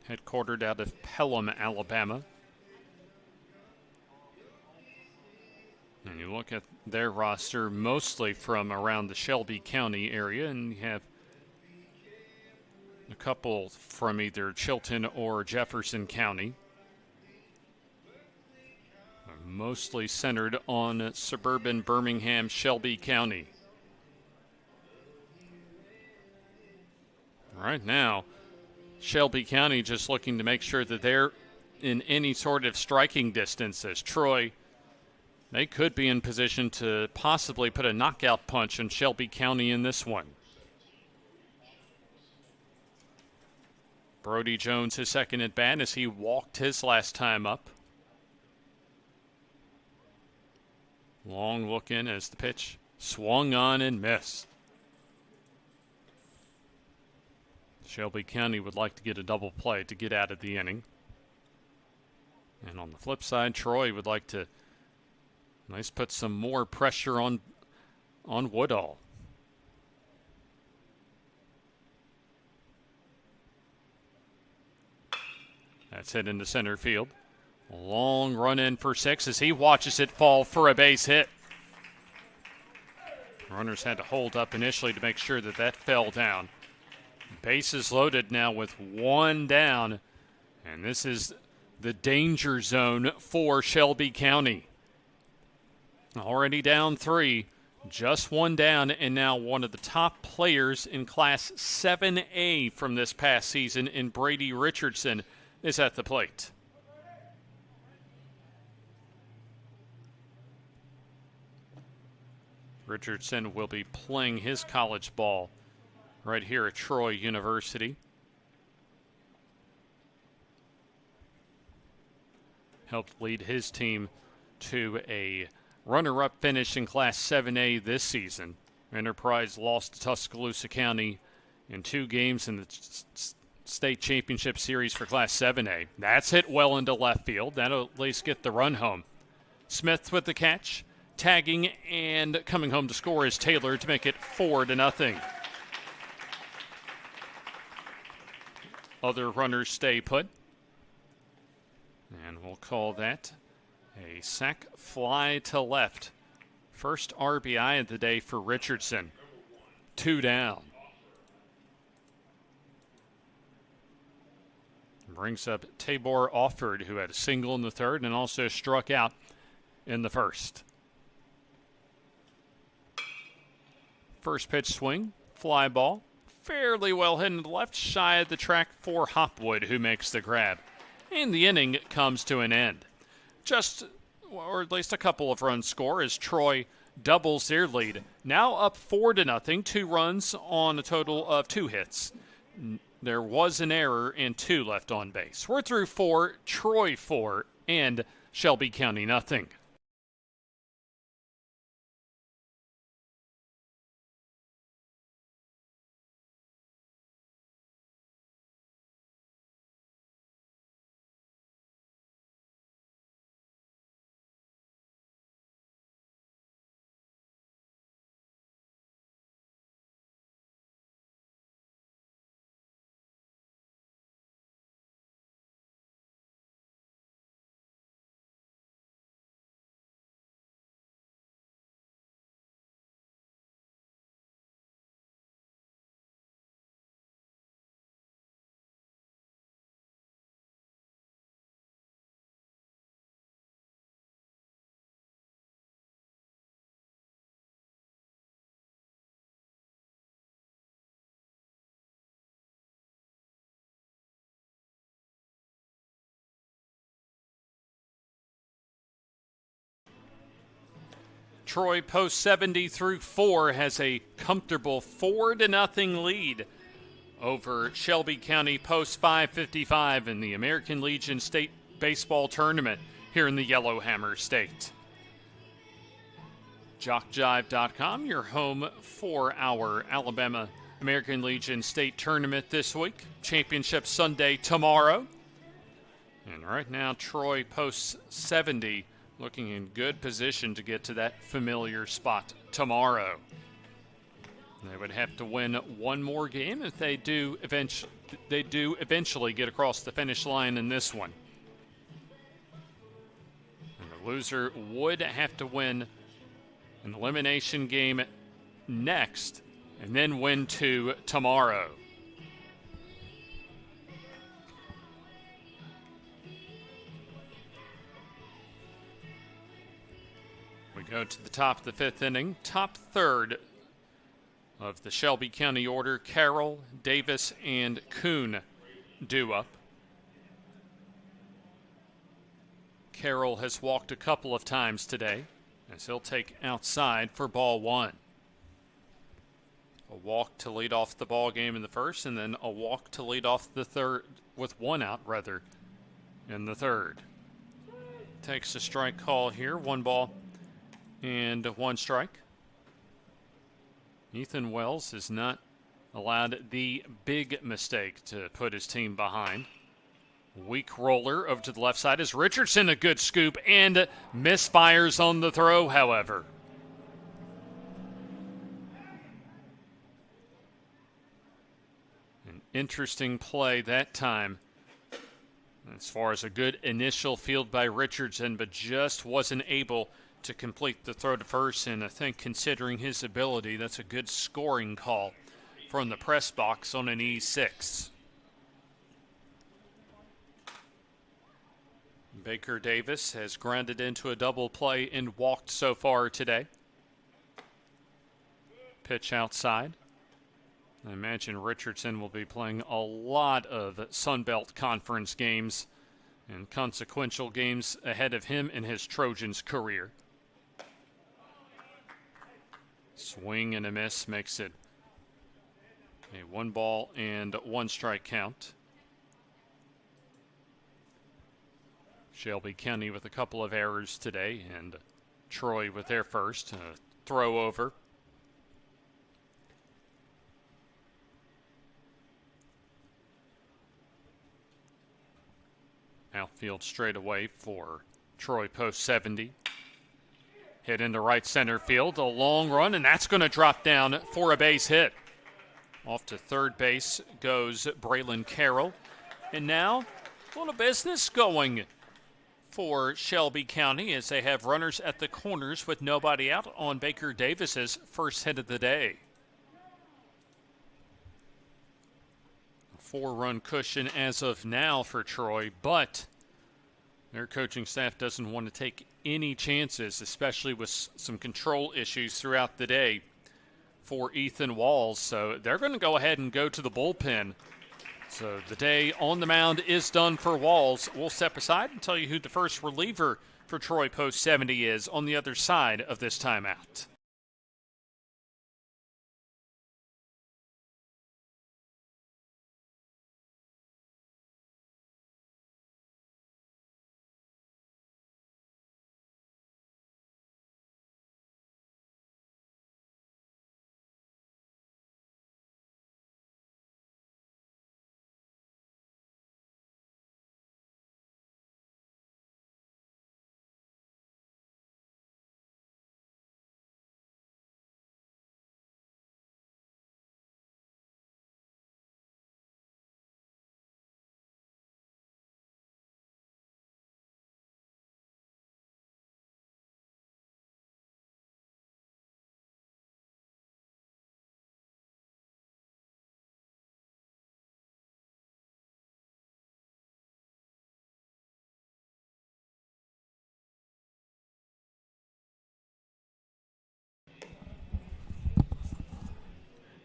Headquartered out of Pelham, Alabama. And you look at their roster, mostly from around the Shelby County area, and you have a couple from either Chilton or Jefferson County. Mostly centered on suburban Birmingham, Shelby County. Right now, Shelby County just looking to make sure that they're in any sort of striking distance, as Troy, they could be in position to possibly put a knockout punch on Shelby County in this one. Brody Jones, his second at bat as he walked his last time up. Long look in as the pitch swung on and missed. Shelby County would like to get a double play to get out of the inning. And on the flip side, Troy would like to put some more pressure on Woodall. That's hit into center field. A long run in for 6 as he watches it fall for a base hit. Runners had to hold up initially to make sure that fell down. Bases loaded now with 1 down, and this is the danger zone for Shelby County. Already down 3, just 1 down, and now one of the top players in Class 7A from this past season in Brady Richardson is at the plate. Richardson will be playing his college ball right here at Troy University. Helped lead his team to a runner-up finish in Class 7A this season. Enterprise lost to Tuscaloosa County in 2 games in the state championship series for Class 7A. That's hit well into left field. That'll at least get the run home. Smith with the catch. Tagging and coming home to score is Taylor to make it 4-0. Other runners stay put. And we'll call that a sac fly to left. First RBI of the day for Richardson. 2 down. Brings up Tabor Offord, who had a single in the 3rd and also struck out in the 1st. First pitch swing, fly ball, fairly well hit to the left, shy of the track for Hopwood, who makes the grab. And the inning comes to an end. Or at least a couple of runs score as Troy doubles their lead. Now up 4-0, 2 runs on a total of 2 hits. There was an error and 2 left on base. We're through 4, Troy 4, and Shelby County nothing. Troy post 70 through 4 has a comfortable 4-0 lead over Shelby County post 5:55 in the American Legion State Baseball Tournament here in the Yellowhammer State. JockJive.com, your home for our Alabama American Legion State Tournament this week. Championship Sunday tomorrow. And right now, Troy posts 70, looking in good position to get to that familiar spot tomorrow. They would have to win one more game if they do eventually get across the finish line in this one. And the loser would have to win an elimination game next and then win two tomorrow. We go to the top of the fifth inning, top third of the Shelby County order. Carroll, Davis, and Kuhn due up. Carroll has walked a couple of times today as he'll take outside for ball one. A walk to lead off the ball game in the first, and then a walk to lead off the third, with one out rather, in the third. Takes a strike call here, 1 ball and 1 strike. Ethan Wells has not allowed the big mistake to put his team behind. Weak roller over to the left side is Richardson, a good scoop, and misfires on the throw, however. An interesting play that time as far as a good initial field by Richardson, but just wasn't able to complete the throw to first, and I think considering his ability, that's a good scoring call from the press box on an E6. Baker Davis has grounded into a double play and walked so far today. Pitch outside. I imagine Richardson will be playing a lot of Sunbelt Conference games and consequential games ahead of him in his Trojans career. Swing and a miss makes it a 1 ball and 1 strike count. Shelby County with a couple of errors today, and Troy with their first throw over. Outfield straightaway for Troy post 70. Hit into right center field, a long run, and that's going to drop down for a base hit. Off to third base goes Braylon Carroll. And now, a little business going for Shelby County as they have runners at the corners with nobody out on Baker Davis's first hit of the day. A 4-run cushion as of now for Troy, but their coaching staff doesn't want to take any chances, especially with some control issues throughout the day for Ethan Walls. So they're going to go ahead and go to the bullpen. So the day on the mound is done for Walls. We'll step aside and tell you who the first reliever for Troy post 70 is on the other side of this timeout.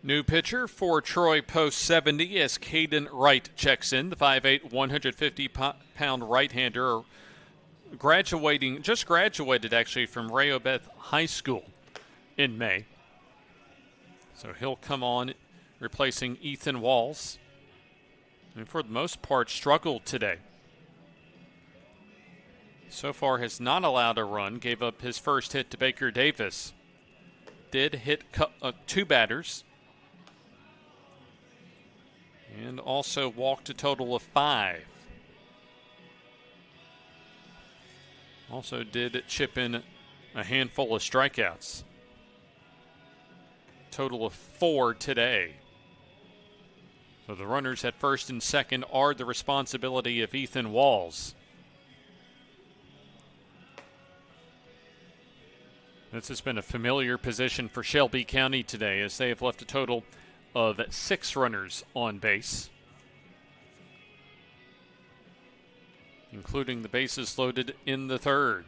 New pitcher for Troy post 70 as Caden Wright checks in. The 5'8", 150-pound right-hander just graduated actually from Rehoboth High School in May. So he'll come on replacing Ethan Walls. And for the most part struggled today. So far has not allowed a run, gave up his first hit to Baker Davis. Did hit 2 batters. and also walked a total of 5. Also did chip in a handful of strikeouts. Total of 4 today. So the runners at first and second are the responsibility of Ethan Walls. This has been a familiar position for Shelby County today, as they have left a total of 6 runners on base, including the bases loaded in the third.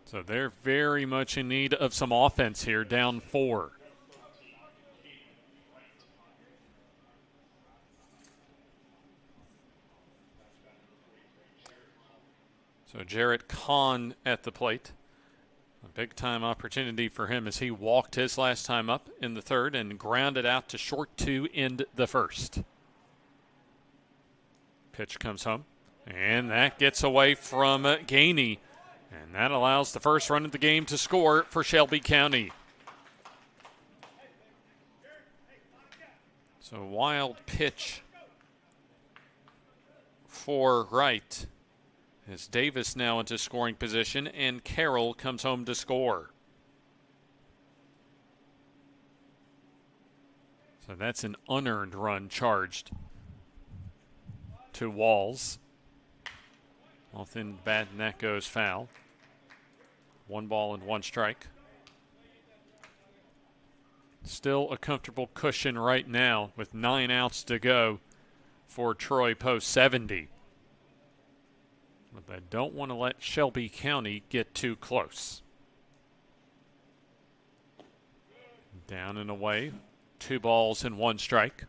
So they're very much in need of some offense here, down 4. So Jarrett Kahn at the plate. A big-time opportunity for him as he walked his last time up in the third and grounded out to short to end the first. Pitch comes home, and that gets away from Gainey, and that allows the first run of the game to score for Shelby County. So wild pitch for Wright. As Davis now into scoring position, and Carroll comes home to score. So that's an unearned run charged to Walls. Off in bat, and that goes foul. 1 ball and 1 strike. Still a comfortable cushion right now with 9 outs to go for Troy Post 70. But they don't want to let Shelby County get too close. Down and away. 2 balls and 1 strike.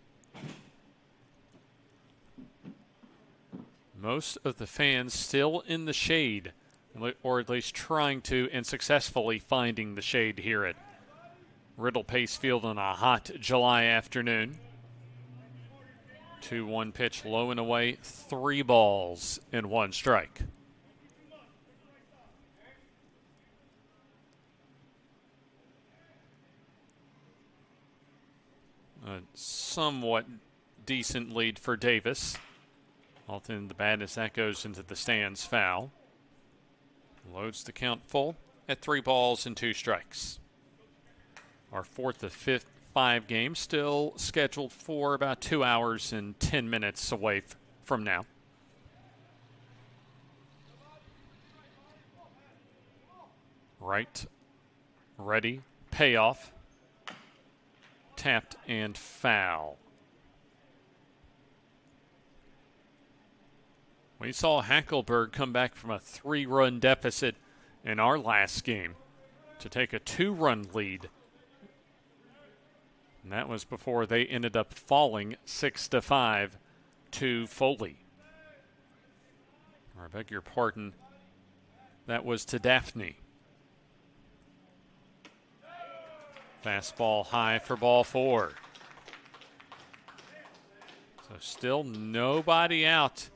Most of the fans still in the shade, or at least trying to and successfully finding the shade here at Riddle Pace Field on a hot July afternoon. 2-1 pitch, low and away, 3 balls and 1 strike. A somewhat decent lead for Davis. Off in the bat as that goes into the stands, foul. Loads the count full at 3 balls and 2 strikes. Our 4th of 5 games still scheduled for about 2 hours and 10 minutes away from now. Right, ready, payoff, tapped and foul. We saw Hackelberg come back from a 3-run deficit in our last game to take a 2-run lead. And that was before they ended up falling 6-5 to Foley. Or I beg your pardon, that was to Daphne. Fastball high for ball 4. So still nobody out.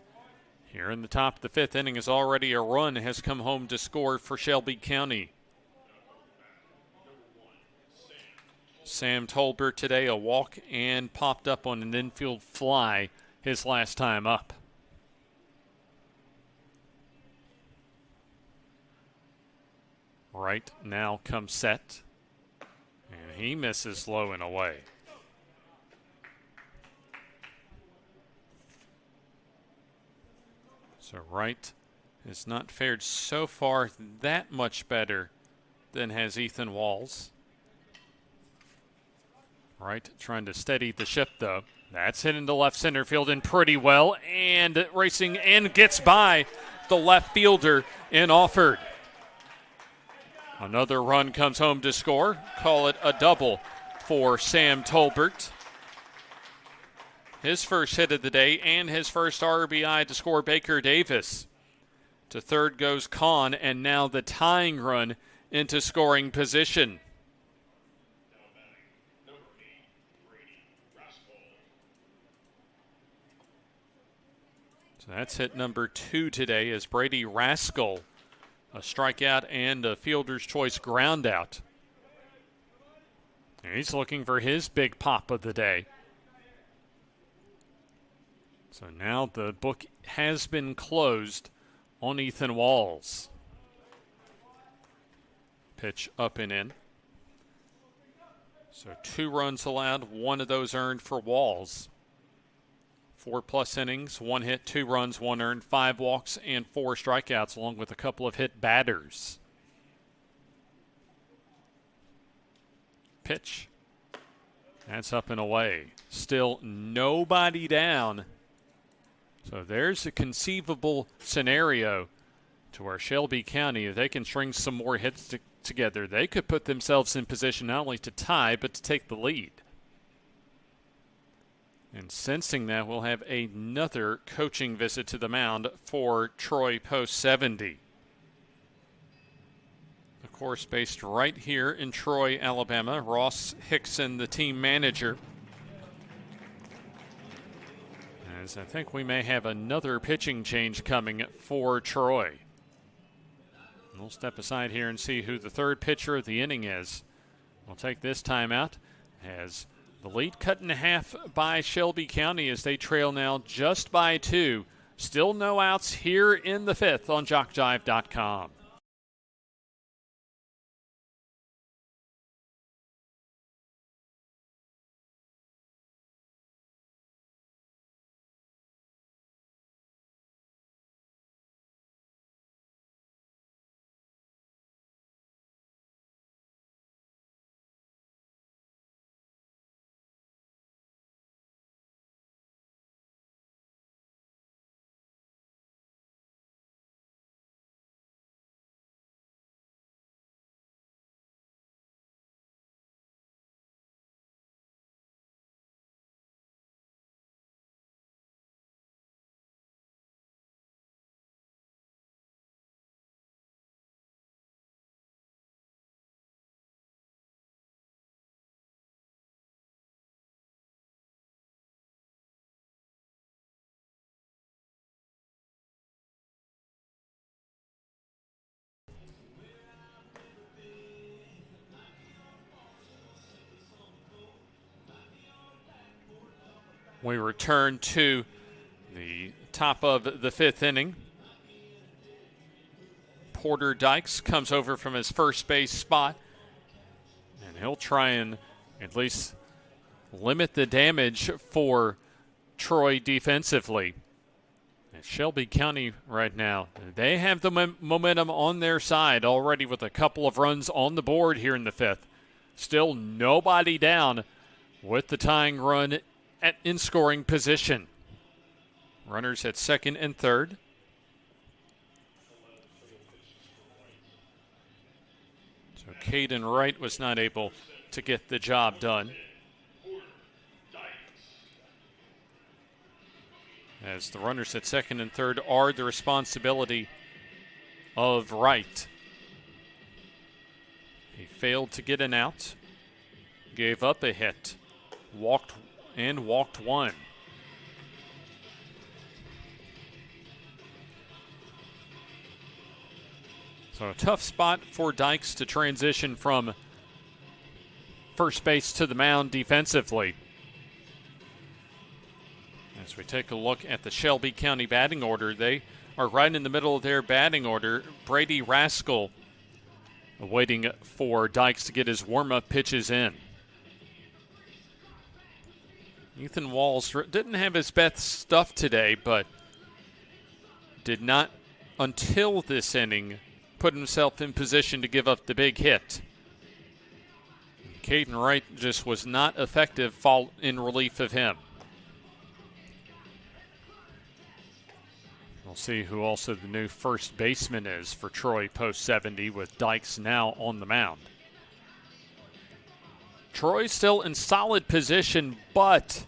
Here in the top of the 5th inning is already a run has come home to score for Shelby County. Sam Tolbert today, a walk and popped up on an infield fly his last time up. Right now comes set. And he misses low and away. So Wright has not fared so far that much better than has Ethan Walls. Wright trying to steady the ship, though. That's hit into left center field and pretty well, and racing and gets by the left fielder in Offord. Another run comes home to score. Call it a double for Sam Tolbert. His first hit of the day and his first RBI to score Baker Davis. To third goes Kahn, and now the tying run into scoring position. So that's hit number 2 today as Brady Rascal, a strikeout and a fielder's choice ground out, He's looking for his big pop of the day. So now the book has been closed on Ethan Walls. Pitch up and in. So 2 runs allowed, 1 of those earned for Walls. 4+ innings, 1 hit, 2 runs, 1 earned, 5 walks, and 4 strikeouts, along with a couple of hit batters. Pitch. That's up and away. Still nobody down. So there's a conceivable scenario to where Shelby County, if they can string some more hits together, they could put themselves in position not only to tie, but to take the lead. And sensing that, we'll have another coaching visit to the mound for Troy Post 70. Of course, based right here in Troy, Alabama. Ross Hickson, the team manager. As I think we may have another pitching change coming for Troy. We'll step aside here and see who the third pitcher of the inning is. We'll take this timeout as the lead cut in half by Shelby County as they trail now just by 2. Still no outs here in the 5th on JockJive.com. We return to the top of the 5th inning. Porter Dykes comes over from his first base spot, and he'll try and at least limit the damage for Troy defensively. And Shelby County right now, they have the momentum on their side already with a couple of runs on the board here in the 5th. Still nobody down with the tying run in scoring position. Runners at second and third. So Caden Wright was not able to get the job done. As the runners at second and third are the responsibility of Wright. He failed to get an out, gave up a hit, walked 1. So a tough spot for Dykes to transition from first base to the mound defensively. As we take a look at the Shelby County batting order, they are right in the middle of their batting order. Brady Rascal waiting for Dykes to get his warm-up pitches in. Ethan Walls didn't have his best stuff today, but did not, until this inning, put himself in position to give up the big hit. Caden Wright just was not effective in relief of him. We'll see who also the new first baseman is for Troy Post 70 with Dykes now on the mound. Troy's still in solid position, but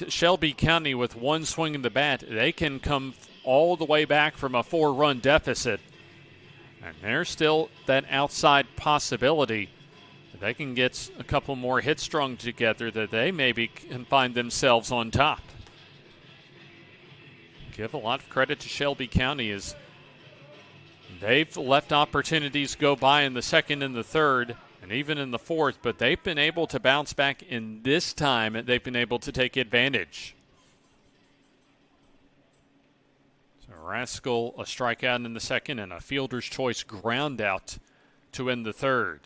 Shelby County with one swing of the bat, they can come all the way back from a 4-run deficit. And there's still that outside possibility that they can get a couple more hits strung together that they maybe can find themselves on top. Give a lot of credit to Shelby County as they've left opportunities go by in the second and the third and even in the fourth, but they've been able to bounce back in this time. They've been able to take advantage. So Rascal, a strikeout in the second and a fielder's choice ground out to end the third.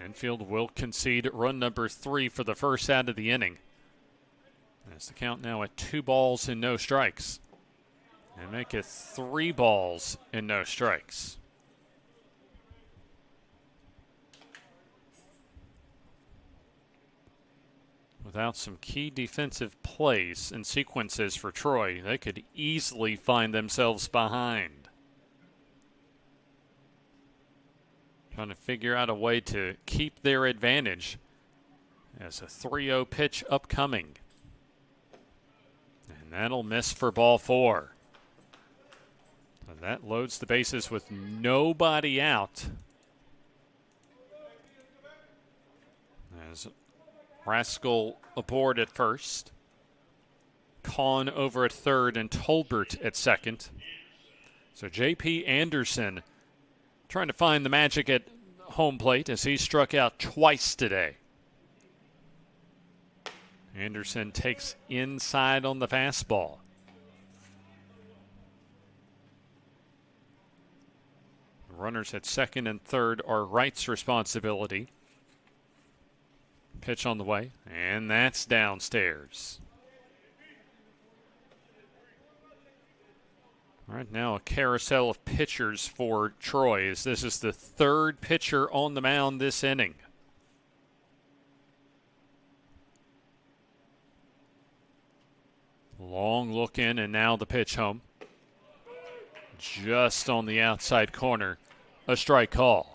Infield will concede run number 3 for the first out of the inning. That's the count now at 2 balls and no strikes. And make it 3 balls and no strikes. Without some key defensive plays and sequences for Troy, they could easily find themselves behind. Trying to figure out a way to keep their advantage as a 3-0 pitch upcoming. And that'll miss for ball 4. And that loads the bases with nobody out. As Rascal aboard at first. Kahn over at third and Tolbert at second. So J.P. Anderson trying to find the magic at home plate as he struck out twice today. Anderson takes inside on the fastball. The runners at second and third are Wright's responsibility. Pitch on the way, and that's downstairs. All right, now a carousel of pitchers for Troy, as this is the third pitcher on the mound this inning. Long look in, and now the pitch home. Just on the outside corner, a strike call.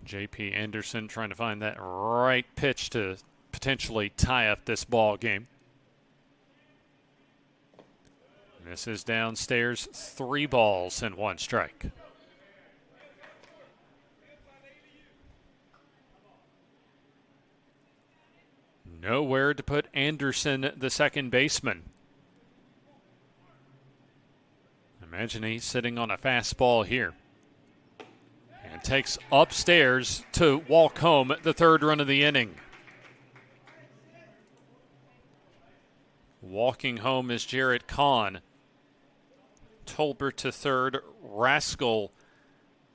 J.P. Anderson trying to find that right pitch to potentially tie up this ball game. This is downstairs, 3 balls and 1 strike. Nowhere to put Anderson, the second baseman. Imagine he's sitting on a fastball here. And takes upstairs to walk home the third run of the inning. Walking home is Jarrett Kahn. Tolbert to third. Rascal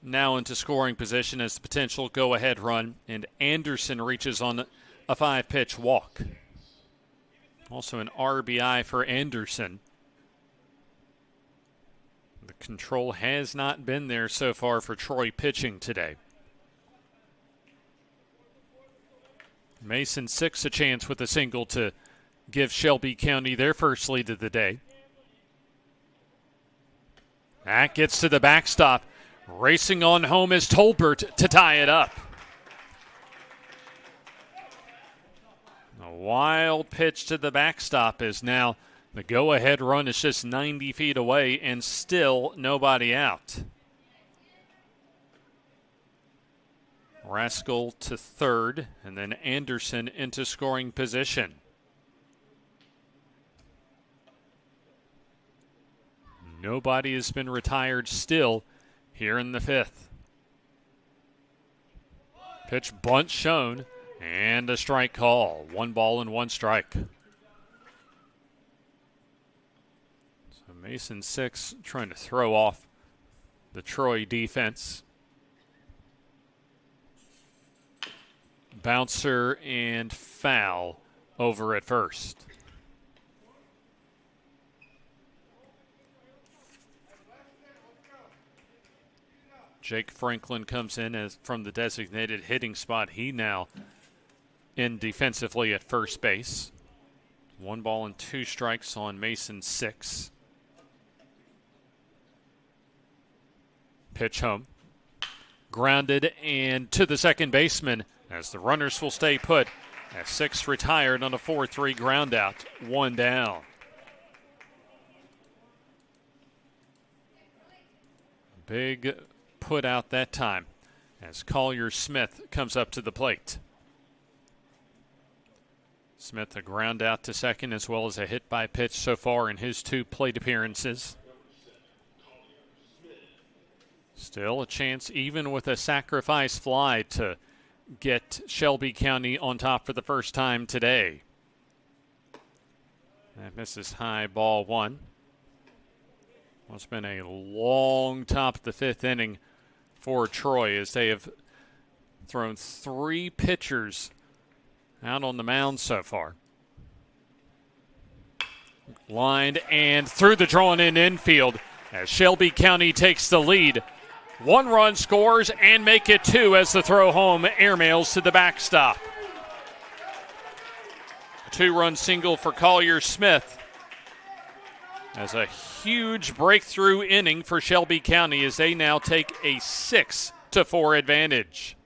now into scoring position as the potential go-ahead run. And Anderson reaches on a 5-pitch walk. Also an RBI for Anderson. The control has not been there so far for Troy pitching today. Mason 6 a chance with a single to give Shelby County their first lead of the day. That gets to the backstop. Racing on home is Tolbert to tie it up. A wild pitch to the backstop is now the go-ahead run is just 90 feet away and still nobody out. Rascal to third and then Anderson into scoring position. Nobody has been retired still here in the 5th. Pitch bunt shown and a strike call. 1 ball and 1 strike. So Mason 6 trying to throw off the Troy defense. Bouncer and foul over at first. Jake Franklin comes in as from the designated hitting spot. He now in defensively at first base. 1 ball and 2 strikes on Mason 6. Pitch home. Grounded and to the second baseman as the runners will stay put. As 6 retired on a 4-3 ground out. 1 down. Big put out that time as Collier Smith comes up to the plate. Smith a ground out to second as well as a hit by pitch so far in his 2 plate appearances. Still a chance even with a sacrifice fly to get Shelby County on top for the first time today. That misses high, ball 1. Well, it's been a long top of the 5th inning for Troy as they have thrown 3 pitchers out on the mound so far. Lined and through the drawn in infield as Shelby County takes the lead. 1 run scores and make it 2 as the throw home airmails to the backstop. A 2-run single for Collier Smith as a huge breakthrough inning for Shelby County as they now take a 6-4 advantage.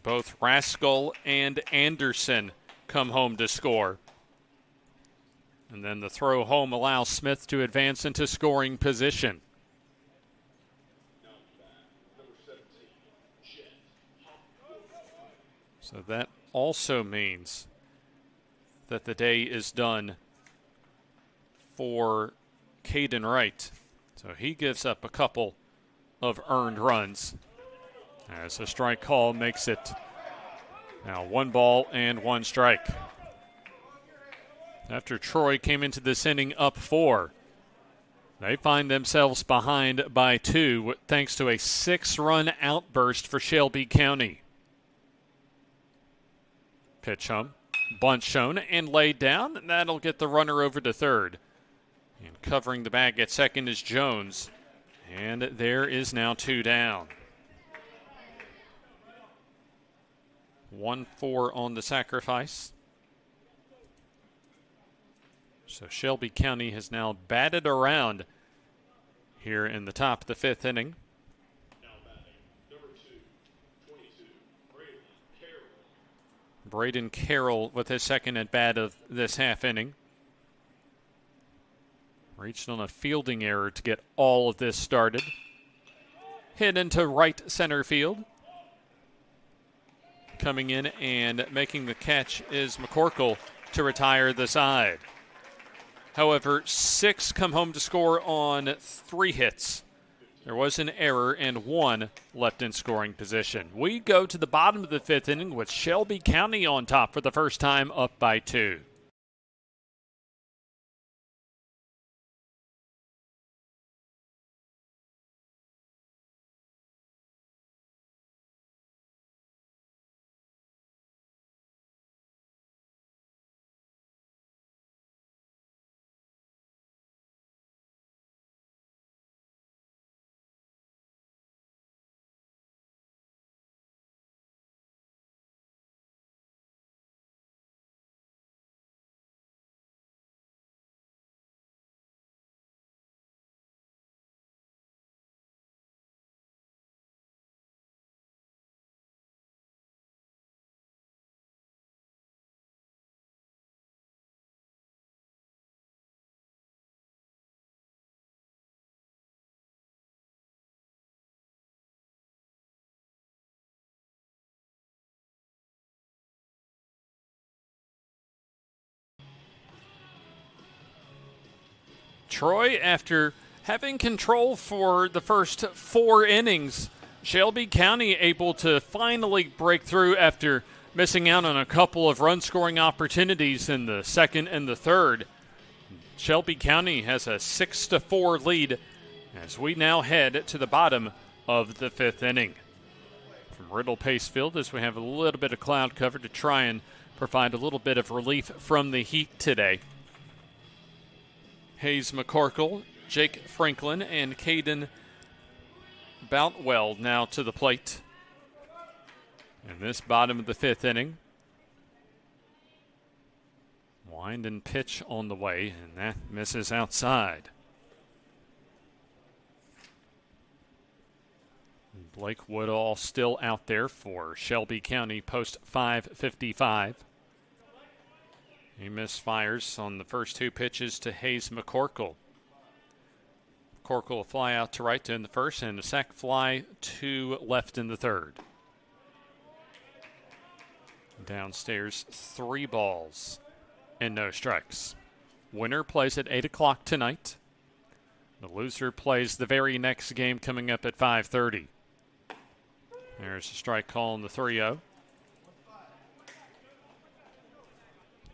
Both Rascal and Anderson come home to score. And then the throw home allows Smith to advance into scoring position. So that also means that the day is done for Caden Wright. So he gives up a couple of earned runs as a strike call makes it now 1 ball and 1 strike. After Troy came into this inning up 4, they find themselves behind by 2 thanks to a 6-run outburst for Shelby County. Pitch home, bunt shown and laid down, and that'll get the runner over to third. And covering the bag at second is Jones, and there is now 2 down. 1-4 on the sacrifice. So Shelby County has now batted around here in the top of the 5th inning. Now batting, number 2, 22, Braden Carroll with his second at bat of this half inning. Reached on a fielding error to get all of this started. Hit into right center field. Coming in and making the catch is McCorkle to retire the side. However, 6 come home to score on 3 hits. There was an error and 1 left in scoring position. We go to the bottom of the 5th inning with Shelby County on top for the first time, up by 2. Troy, after having control for the first 4 innings, Shelby County able to finally break through after missing out on a couple of run-scoring opportunities in the 2nd and the 3rd. Shelby County has a 6-4 lead as we now head to the bottom of the 5th inning. From Riddle Pace Field, as we have a little bit of cloud cover to try and provide a little bit of relief from the heat today. Hayes McCorkle, Jake Franklin, and Caden Boutwell now to the plate. In this bottom of the 5th inning. Wind and pitch on the way, and that misses outside. Blake Woodall still out there for Shelby County post 5:55. He misfires on the first 2 pitches to Hayes McCorkle. McCorkle a fly out to right in the first, and a sac fly to left in the 3rd. Downstairs, 3 balls and no strikes. Winner plays at 8 o'clock tonight. The loser plays the very next game coming up at 5:30. There's a strike call on the 3-0.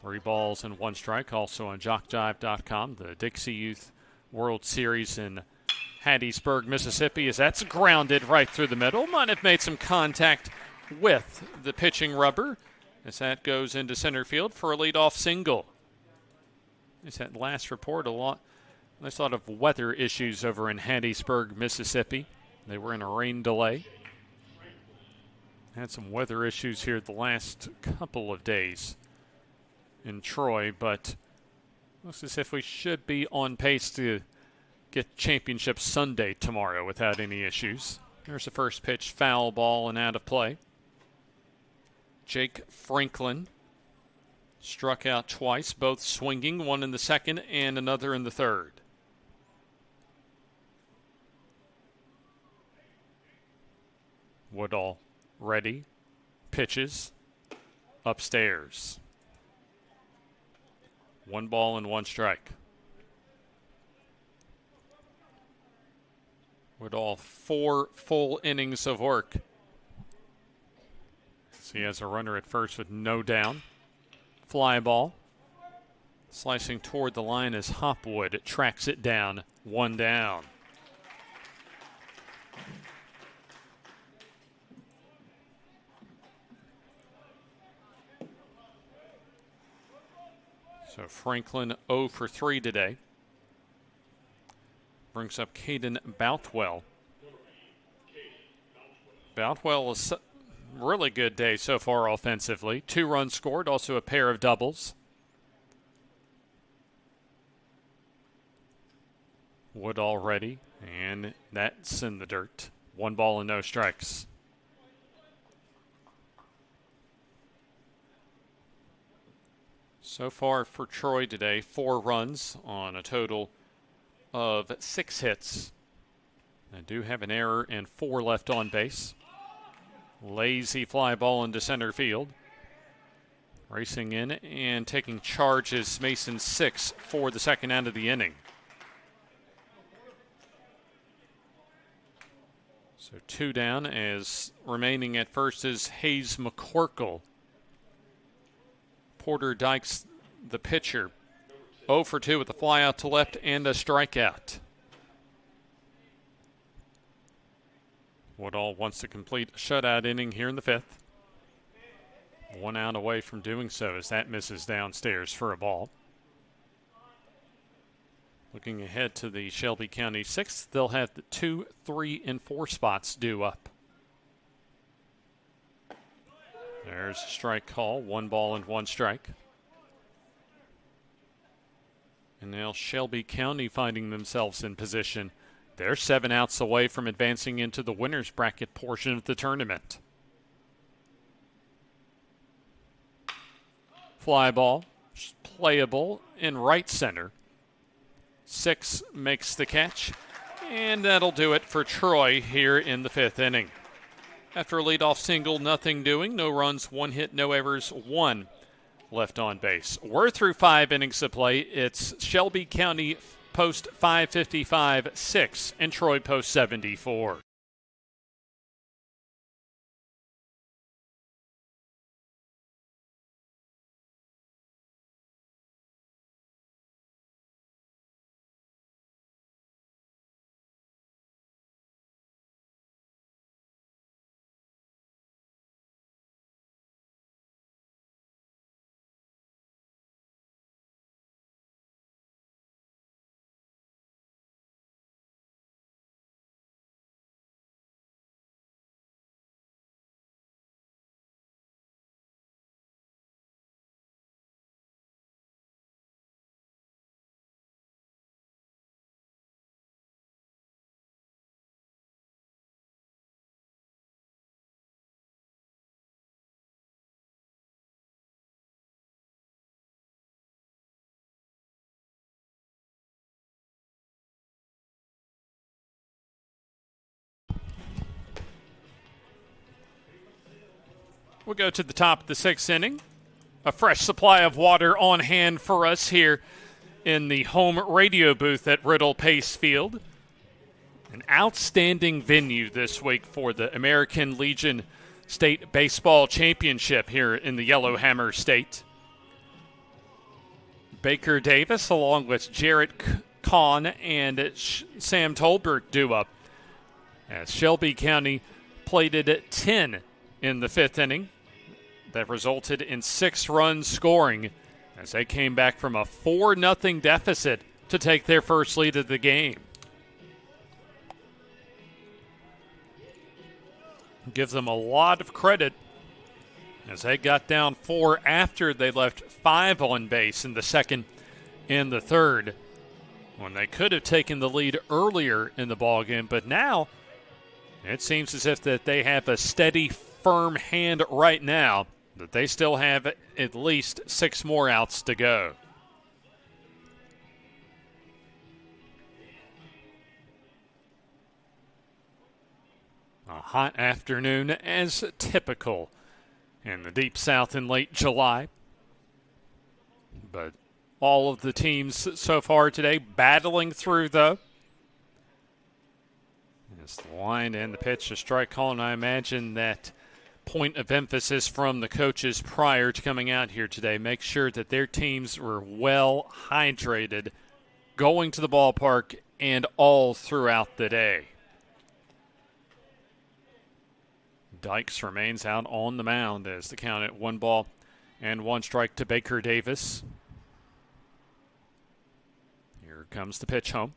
3 balls and 1 strike. Also on JockJive.com. The Dixie Youth World Series in Hattiesburg, Mississippi, as that's grounded right through the middle. Might have made some contact with the pitching rubber as that goes into center field for a leadoff single. As that last report, there's a lot of weather issues over in Hattiesburg, Mississippi. They were in a rain delay. Had some weather issues here the last couple of days in Troy, but looks as if we should be on pace to get championship Sunday tomorrow without any issues. There's the first pitch, foul ball and out of play. Jake Franklin struck out twice, both swinging, one in the second and another in the third. Woodall ready, pitches, upstairs. 1 ball and 1 strike. Woodall, 4 full innings of work. So he has a runner at first with no down. Fly ball. Slicing toward the line as Hopwood tracks it down. 1 down. So Franklin 0 for 3 today. Brings up Caden Boutwell. Boutwell is a really good day so far offensively. 2 runs scored, also a pair of doubles. Woodall ready, and that's in the dirt. 1 ball and no strikes. So far for Troy today, 4 runs on a total of 6 hits. They do have an error and 4 left on base. Lazy fly ball into center field. Racing in and taking charge is Mason 6 for the second out of the inning. So 2 down, as remaining at first is Hayes McCorkle. Porter Dykes, the pitcher, 0 for 2 with a fly out to left and a strikeout. Woodall wants to complete a shutout inning here in the 5th. 1 out away from doing so as that misses downstairs for a ball. Looking ahead to the Shelby County 6th, they'll have the 2, 3, and 4 spots due up. There's a strike call, 1 ball and 1 strike. And now Shelby County finding themselves in position. They're 7 outs away from advancing into the winner's bracket portion of the tournament. Fly ball, playable in right center. 6 makes the catch, and that'll do it for Troy here in the 5th inning. After a leadoff single, nothing doing, no runs, 1 hit, no errors, 1 left on base. We're through 5 innings of play. It's Shelby County post 555 6 and Troy post 74. We'll go to the top of the 6th inning. A fresh supply of water on hand for us here in the home radio booth at Riddle Pace Field. An outstanding venue this week for the American Legion State Baseball Championship here in the Yellowhammer State. Baker Davis, along with Jarrett Kahn and Sam Tolbert, due up as Shelby County plated 10 in the 5th inning. That resulted in 6 runs scoring as they came back from a 4-0 deficit to take their first lead of the game. Give them a lot of credit as they got down 4 after they left 5 on base in the 2nd and the 3rd, when they could have taken the lead earlier in the ballgame. But now it seems as if that they have a steady, firm hand right now, that they still have at least 6 more outs to go. A hot afternoon as typical in the Deep South in late July. But all of the teams so far today battling through, though. It's the line and the pitch to strike call, and I imagine that point of emphasis from the coaches prior to coming out here today. Make sure that their teams were well hydrated going to the ballpark and all throughout the day. Dykes remains out on the mound as the count at 1-1 strike to Baker Davis. Here comes the pitch home.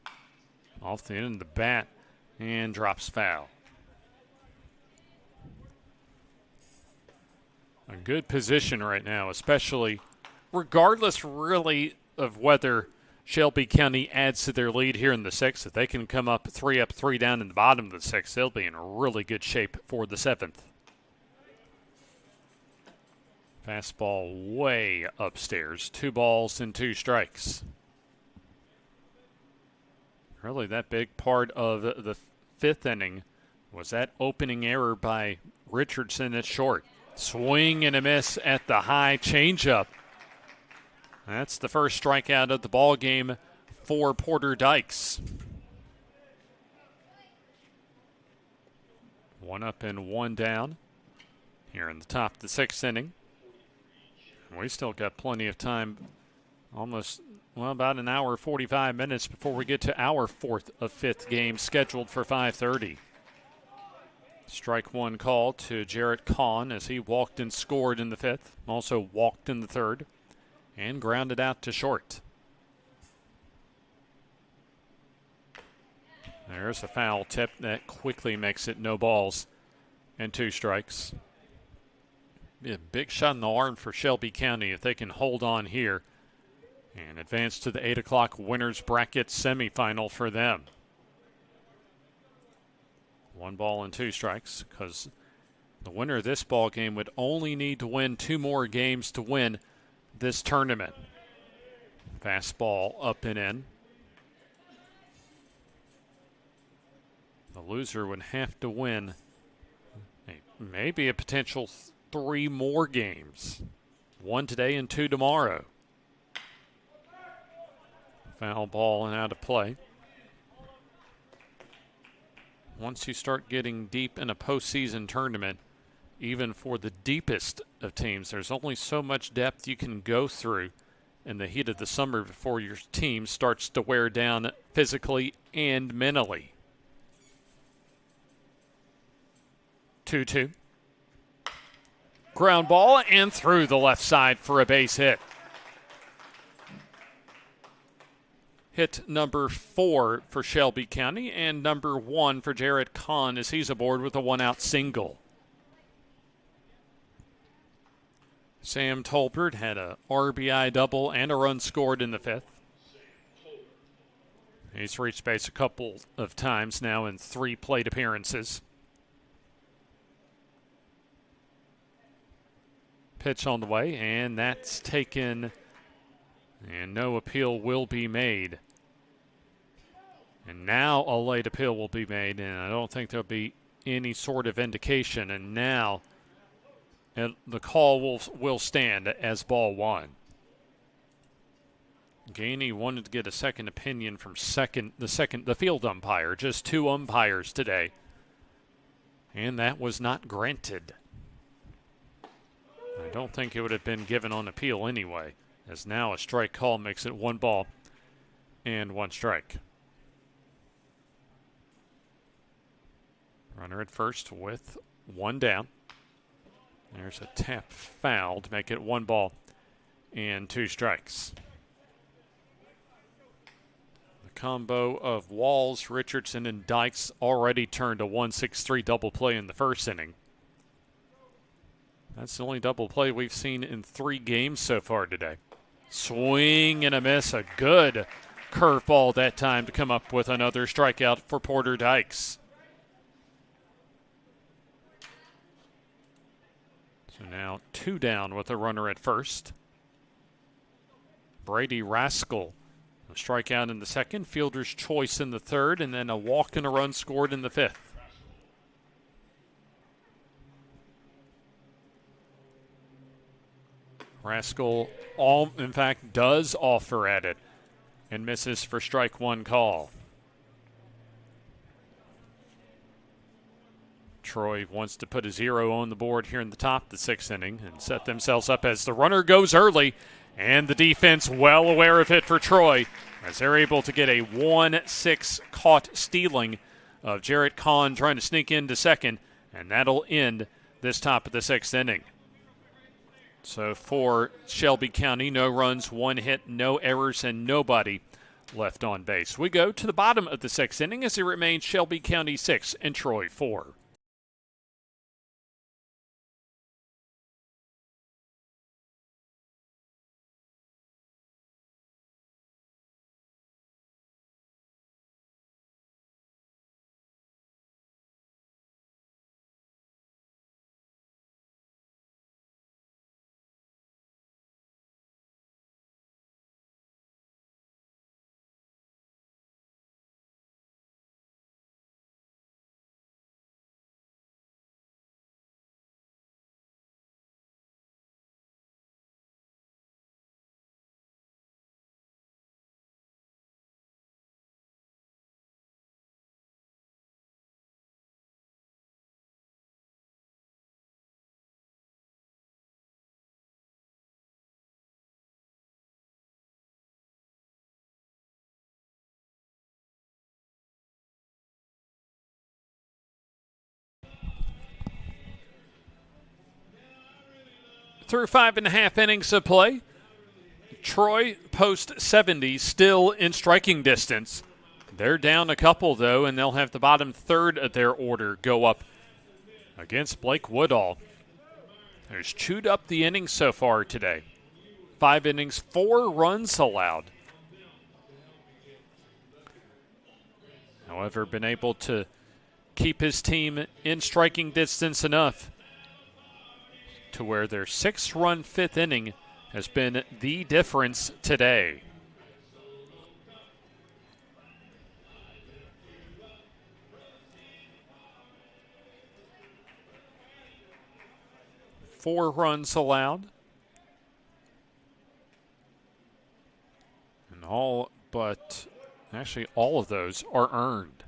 Off the end of the bat and drops foul. A good position right now, especially regardless really of whether Shelby County adds to their lead here in the 6th. If they can come up 3 up, 3 down in the bottom of the 6th, they'll be in really good shape for the 7th. Fastball way upstairs. 2 balls and 2 strikes. Really that big part of the 5th inning was that opening error by Richardson at short. Swing and a miss at the high changeup. That's the first strikeout of the ball game for Porter Dykes. 1 up and 1 down here in the top of the 6th inning. We still got plenty of time, about an hour, 45 minutes before we get to our 4th of 5th game scheduled for 5:30. Strike 1 call to Jarrett Kahn as he walked and scored in the 5th, also walked in the 3rd, and grounded out to short. There's a foul tip that quickly makes it no balls and 2 strikes. Be a big shot in the arm for Shelby County if they can hold on here and advance to the 8 o'clock winners bracket semifinal for them. 1 ball and 2 strikes, because the winner of this ball game would only need to win 2 more games to win this tournament. Fastball up and in. The loser would have to win maybe a potential 3 more games. 1 today and 2 tomorrow. Foul ball and out of play. Once you start getting deep in a postseason tournament, even for the deepest of teams, there's only so much depth you can go through in the heat of the summer before your team starts to wear down physically and mentally. 2-2. Ground ball and through the left side for a base hit. Hit number 4 for Shelby County and number 1 for Jarrett Kahn as he's aboard with a 1-out single. Sam Tolbert had a RBI double and a run scored in the 5th. He's reached base a couple of times now in 3 plate appearances. Pitch on the way, and that's taken, and no appeal will be made. And now a late appeal will be made, and I don't think there'll be any sort of indication. And now and the call will stand as ball one. Gainey wanted to get a second opinion from the field umpire. Just 2 umpires today, and that was not granted. I don't think it would have been given on appeal anyway, as now a strike call makes it 1 ball and 1 strike. Runner at first with 1 down. There's a tap foul to make it 1 ball and 2 strikes. The combo of Walls, Richardson, and Dykes already turned a 1-6-3 double play in the first inning. That's the only double play we've seen in 3 games so far today. Swing and a miss. A good curveball that time to come up with another strikeout for Porter Dykes. So now 2 down with a runner at first. Brady Rascal, a strikeout in the second, fielder's choice in the third, and then a walk and a run scored in the 5th. Rascal, in fact, does offer at it and misses for strike 1 call. Troy wants to put a 0 on the board here in the top of the 6th inning and set themselves up as the runner goes early, and the defense well aware of it for Troy as they're able to get a 1-6 caught stealing of Jarrett Kahn trying to sneak into second, and that'll end this top of the 6th inning. So for Shelby County, no runs, 1 hit, no errors, and nobody left on base. We go to the bottom of the 6th inning as it remains Shelby County 6 and Troy 4. Through 5.5 innings of play, Troy post 70 still in striking distance. They're down a couple, though, and they'll have the bottom third of their order go up against Blake Woodall, who's chewed up the innings so far today. 5 innings, 4 runs allowed. However, been able to keep his team in striking distance enough to where their 6-run 5th inning has been the difference today. Four runs allowed. And all of those are earned.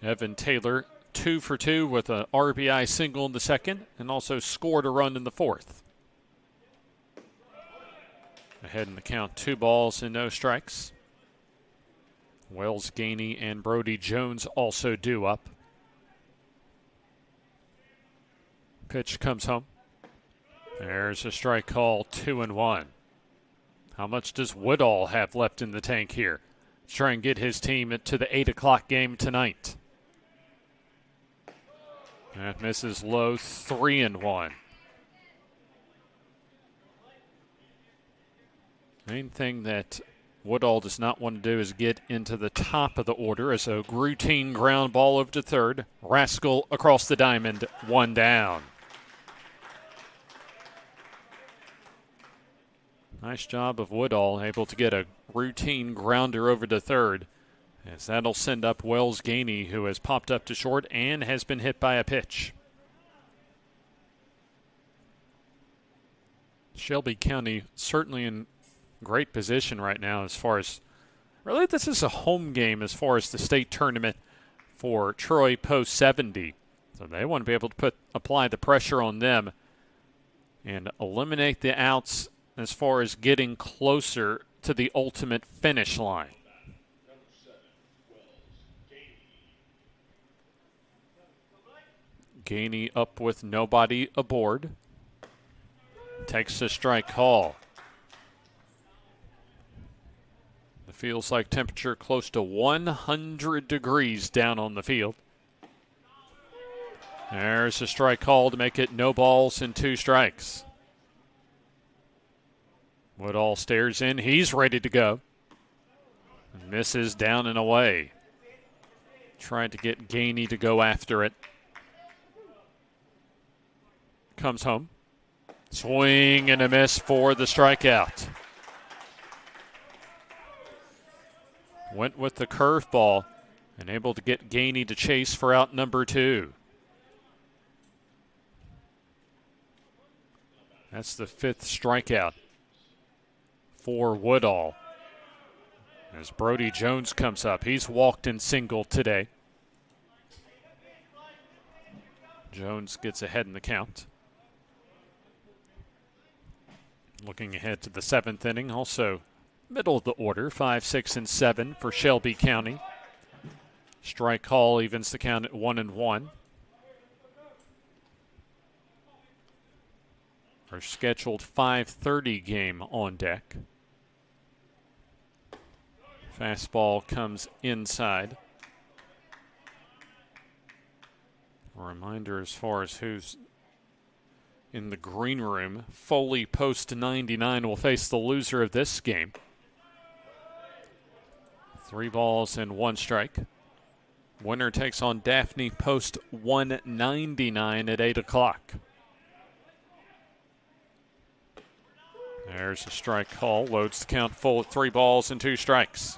Evan Taylor 2 for 2 with an RBI single in the second and also scored a run in the 4th. Ahead in the count, 2 balls and no strikes. Wells Gainey and Brody Jones also due up. Pitch comes home. There's a strike call, 2-1. How much does Woodall have left in the tank here? Let's try and get his team to the 8 o'clock game tonight. That misses low, 3-1. Main thing that Woodall does not want to do is get into the top of the order as a routine ground ball over to third. Rascal across the diamond, 1 down. Nice job of Woodall, able to get a routine grounder over to third, as that'll send up Wells Gainey, who has popped up to short and has been hit by a pitch. Shelby County certainly in great position right now as far as, really this is a home game as far as the state tournament for Troy Post 70. So they want to be able to apply the pressure on them and eliminate the outs as far as getting closer to the ultimate finish line. Gainey up with nobody aboard. Takes a strike call. It feels like temperature close to 100 degrees down on the field. There's a strike call to make it no balls and 2 strikes. Woodall stares in. He's ready to go. Misses down and away. Tried to get Gainey to go after it. Comes home. Swing and a miss for the strikeout. Went with the curveball and able to get Gainey to chase for out number 2. That's the 5th strikeout for Woodall. As Brody Jones comes up, he's walked and singled today. Jones gets ahead in the count. Looking ahead to the 7th inning, also middle of the order, 5, 6, and 7 for Shelby County. Strike call evens the count at 1-1. Our scheduled 5:30 game on deck. Fastball comes inside. A reminder as far as who's in the green room. Foley post 99 will face the loser of this game. 3 balls and 1 strike. Winner takes on Daphne post 199 at 8 o'clock. There's a strike call. Loads the count full at 3 balls and 2 strikes.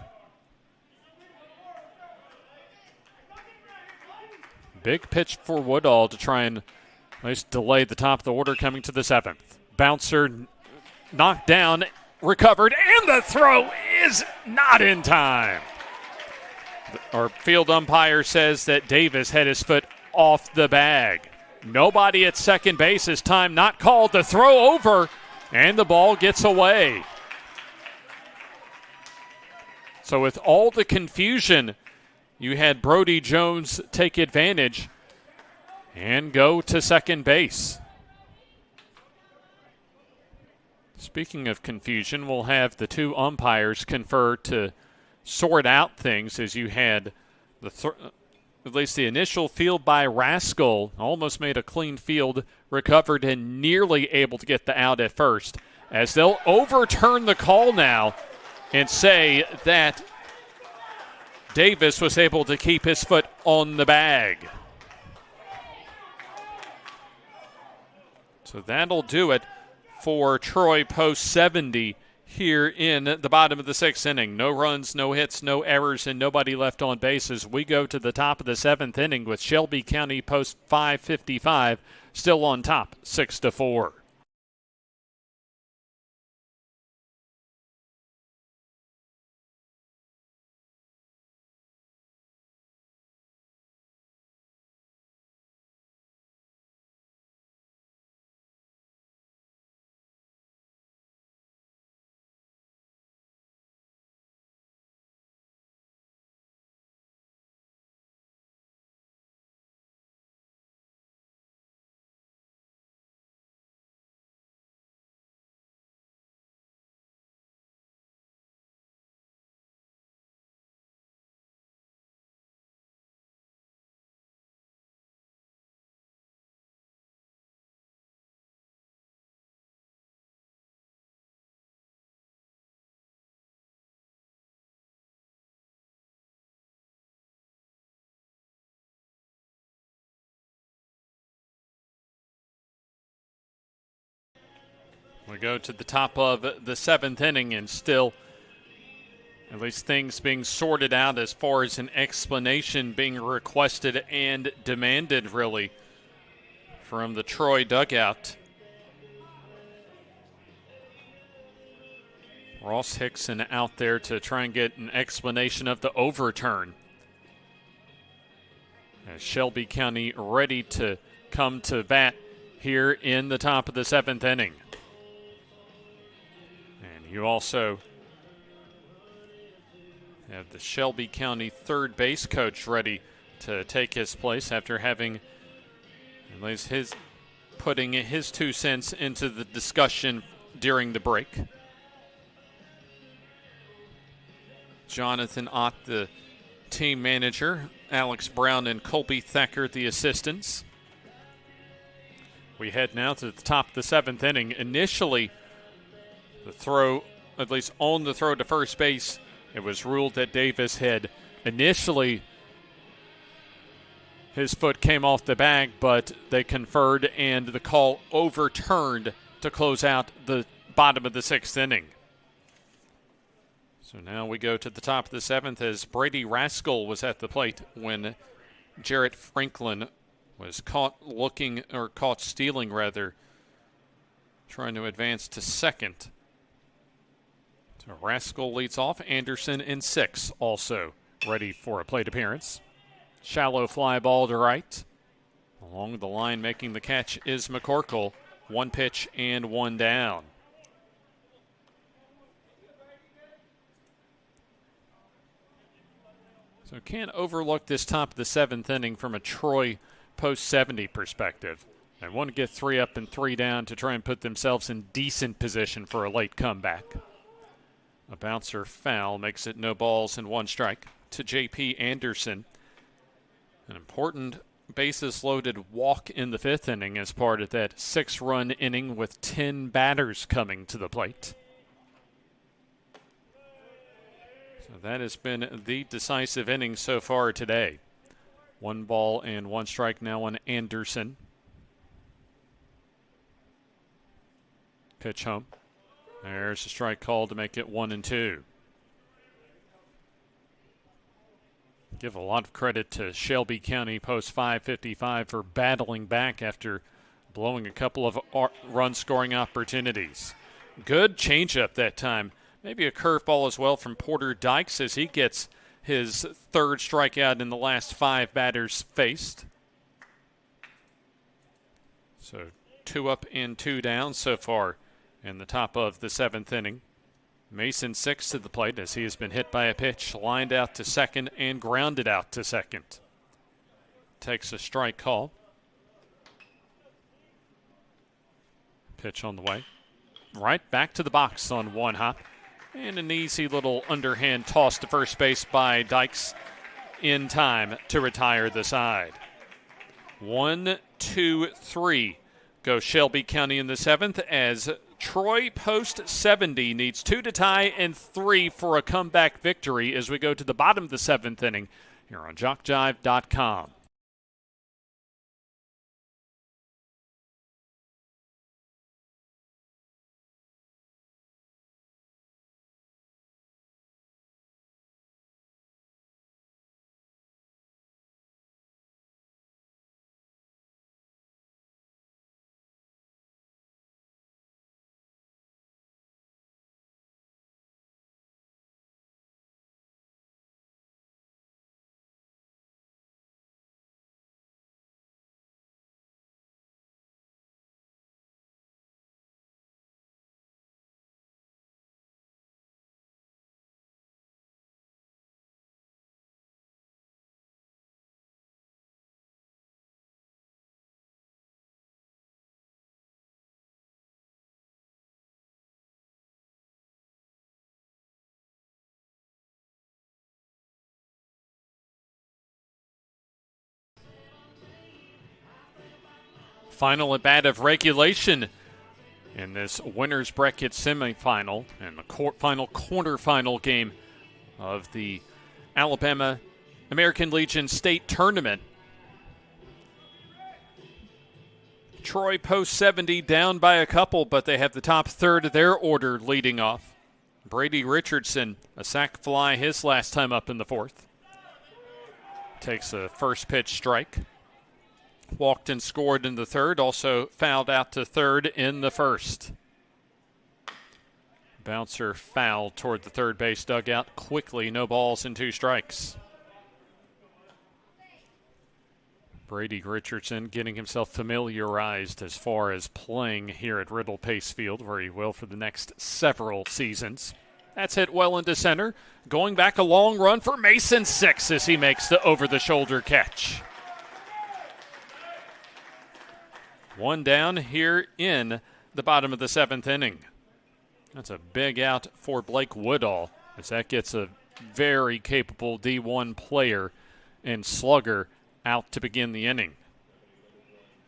Big pitch for Woodall to try and at least delay the top of the order coming to the 7th. Bouncer knocked down, recovered, and the throw is not in time. Our field umpire says that Davis had his foot off the bag. Nobody at second base. His time not called. The throw over, and the ball gets away. So with all the confusion, you had Brody Jones take advantage and go to second base. Speaking of confusion, we'll have the 2 umpires confer to sort out things as you had at least the initial field by Rascal almost made a clean field, recovered and nearly able to get the out at first, as they'll overturn the call now and say that Davis was able to keep his foot on the bag. So that'll do it for Troy Post 70 here in the bottom of the 6th inning. No runs, no hits, no errors, and nobody left on base as we go to the top of the 7th inning with Shelby County Post 555 still on top, 6-4. We go to the top of the 7th inning and still at least things being sorted out as far as an explanation being requested and demanded really from the Troy dugout. Ross Hickson out there to try and get an explanation of the overturn. As Shelby County ready to come to bat here in the top of the 7th inning. And you also have the Shelby County third base coach ready to take his place after having at least putting his 2 cents into the discussion during the break. Jonathan Ott, the team manager, Alex Brown and Colby Thacker, the assistants. We head now to the top of the 7th inning. Initially, the throw, at least on the throw to first base, it was ruled that Davis had initially his foot came off the bag, but they conferred and the call overturned to close out the bottom of the 6th inning. So now we go to the top of the 7th as Brady Rascal was at the plate when Jarrett Franklin was caught stealing, trying to advance to second. So Rascal leads off. Anderson in 6 also ready for a plate appearance. Shallow fly ball to right. Along the line making the catch is McCorkle. 1 pitch and 1 down. So can't overlook this top of the 7th inning from a Troy post 70 perspective. They want to get 3 up and 3 down to try and put themselves in decent position for a late comeback. A bouncer foul makes it no balls and 1 strike to J.P. Anderson. An important bases loaded walk in the 5th inning as part of that 6-run inning with 10 batters coming to the plate. So that has been the decisive inning so far today. 1 ball and 1 strike now on Anderson. Pitch home. There's a strike call to make it 1-2. Give a lot of credit to Shelby County post 555 for battling back after blowing a couple of run scoring opportunities. Good changeup that time. Maybe a curveball as well from Porter Dykes as he gets his 3rd strikeout in the last 5 batters faced. So 2 up and 2 down so far in the top of the 7th inning. Mason 6 to the plate as he has been hit by a pitch, lined out to second and grounded out to second. Takes a strike call. Pitch on the way. Right back to the box on 1 hop. And an easy little underhand toss to first base by Dykes in time to retire the side. 1, 2, 3 go Shelby County in the 7th as Troy post 70 needs 2 to tie and 3 for a comeback victory as we go to the bottom of the 7th inning here on JockJive.com. Final at bat of regulation in this winner's bracket semifinal and the final quarterfinal game of the Alabama American Legion State Tournament. Troy post 70 down by a couple, but they have the top third of their order leading off. Brady Richardson, a sac fly his last time up in the 4th. Takes a first pitch strike. Walked and scored in the 3rd, also fouled out to 3rd in the 1st. Bouncer foul toward the third base dugout quickly. No balls and 2 strikes. Brady Richardson getting himself familiarized as far as playing here at Riddle Pace Field, where he will for the next several seasons. That's hit well into center. Going back a long run for Mason 6 as he makes the over-the-shoulder catch. 1 down here in the bottom of the 7th inning. That's a big out for Blake Woodall, as that gets a very capable D1 player and slugger out to begin the inning.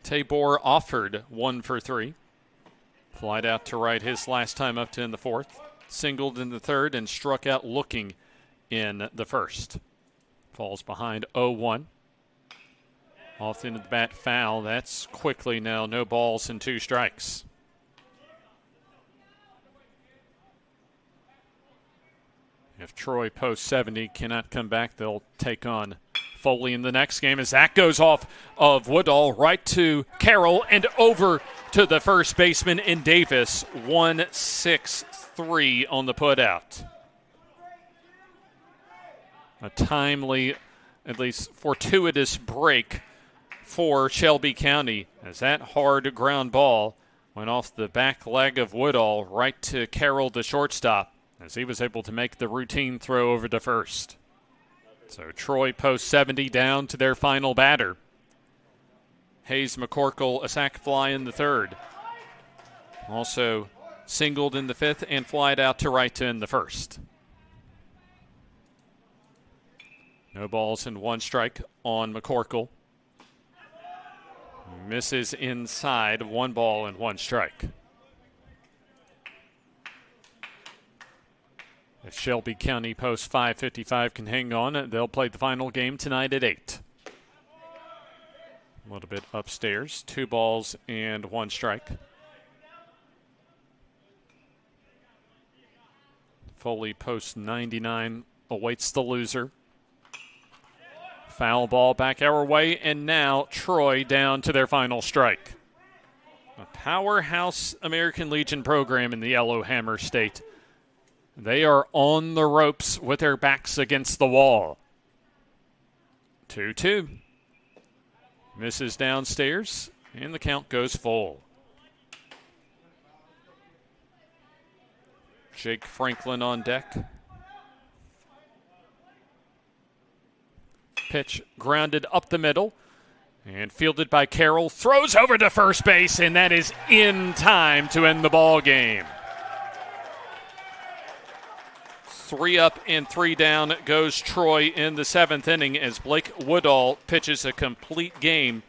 Tabor offered 1 for 3. Flied out to right his last time up to in the 4th. Singled in the 3rd and struck out looking in the 1st. Falls behind 0-1. Off into the bat foul. That's quickly now no balls and 2 strikes. If Troy post 70 cannot come back, they'll take on Foley in the next game as that goes off of Woodall right to Carroll and over to the first baseman in Davis. 1-6-3 on the putout. A timely, at least fortuitous break for Shelby County as that hard ground ball went off the back leg of Woodall right to Carroll, the shortstop, as he was able to make the routine throw over to first. So Troy post 70 down to their final batter. Hayes McCorkle, a sac fly in the 3rd. Also singled in the 5th and flied out to right to in the 1st. No balls and 1 strike on McCorkle. Misses inside, 1 ball and 1 strike. If Shelby County post 555 can hang on, they'll play the final game tonight at 8. A little bit upstairs. 2 balls and 1 strike. Foley post 99 awaits the loser. Foul ball back our way, and now Troy down to their final strike. A powerhouse American Legion program in the Yellowhammer State. They are on the ropes with their backs against the wall. 2-2. Misses downstairs, and the count goes full. Jake Franklin on deck. Pitch grounded up the middle and fielded by Carroll. Throws over to first base, and that is in time to end the ball game. 3 up and 3 down goes Troy in the 7th inning as Blake Woodall pitches a complete game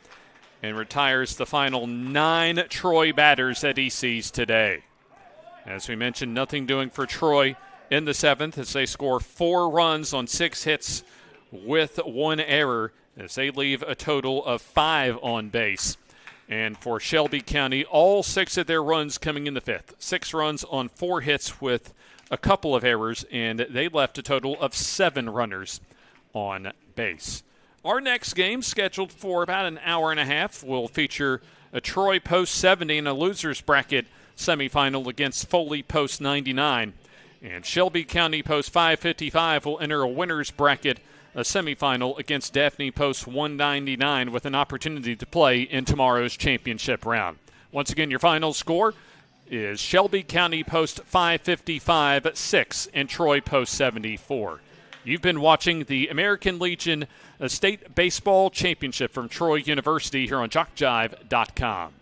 and retires the final 9 Troy batters that he sees today. As we mentioned, nothing doing for Troy in the 7th as they score 4 runs on 6 hits with 1 error as they leave a total of 5 on base. And for Shelby County, all 6 of their runs coming in the 5th. 6 runs on 4 hits with a couple of errors, and they left a total of 7 runners on base. Our next game, scheduled for about an hour and a half, will feature a Troy post 70 in a loser's bracket semifinal against Foley post 99. And Shelby County post 555 will enter a winner's bracket, a semifinal against Daphne post 199 with an opportunity to play in tomorrow's championship round. Once again, your final score is Shelby County post 555 6 and Troy post 74. You've been watching the American Legion State Baseball Championship from Troy University here on JockJive.com.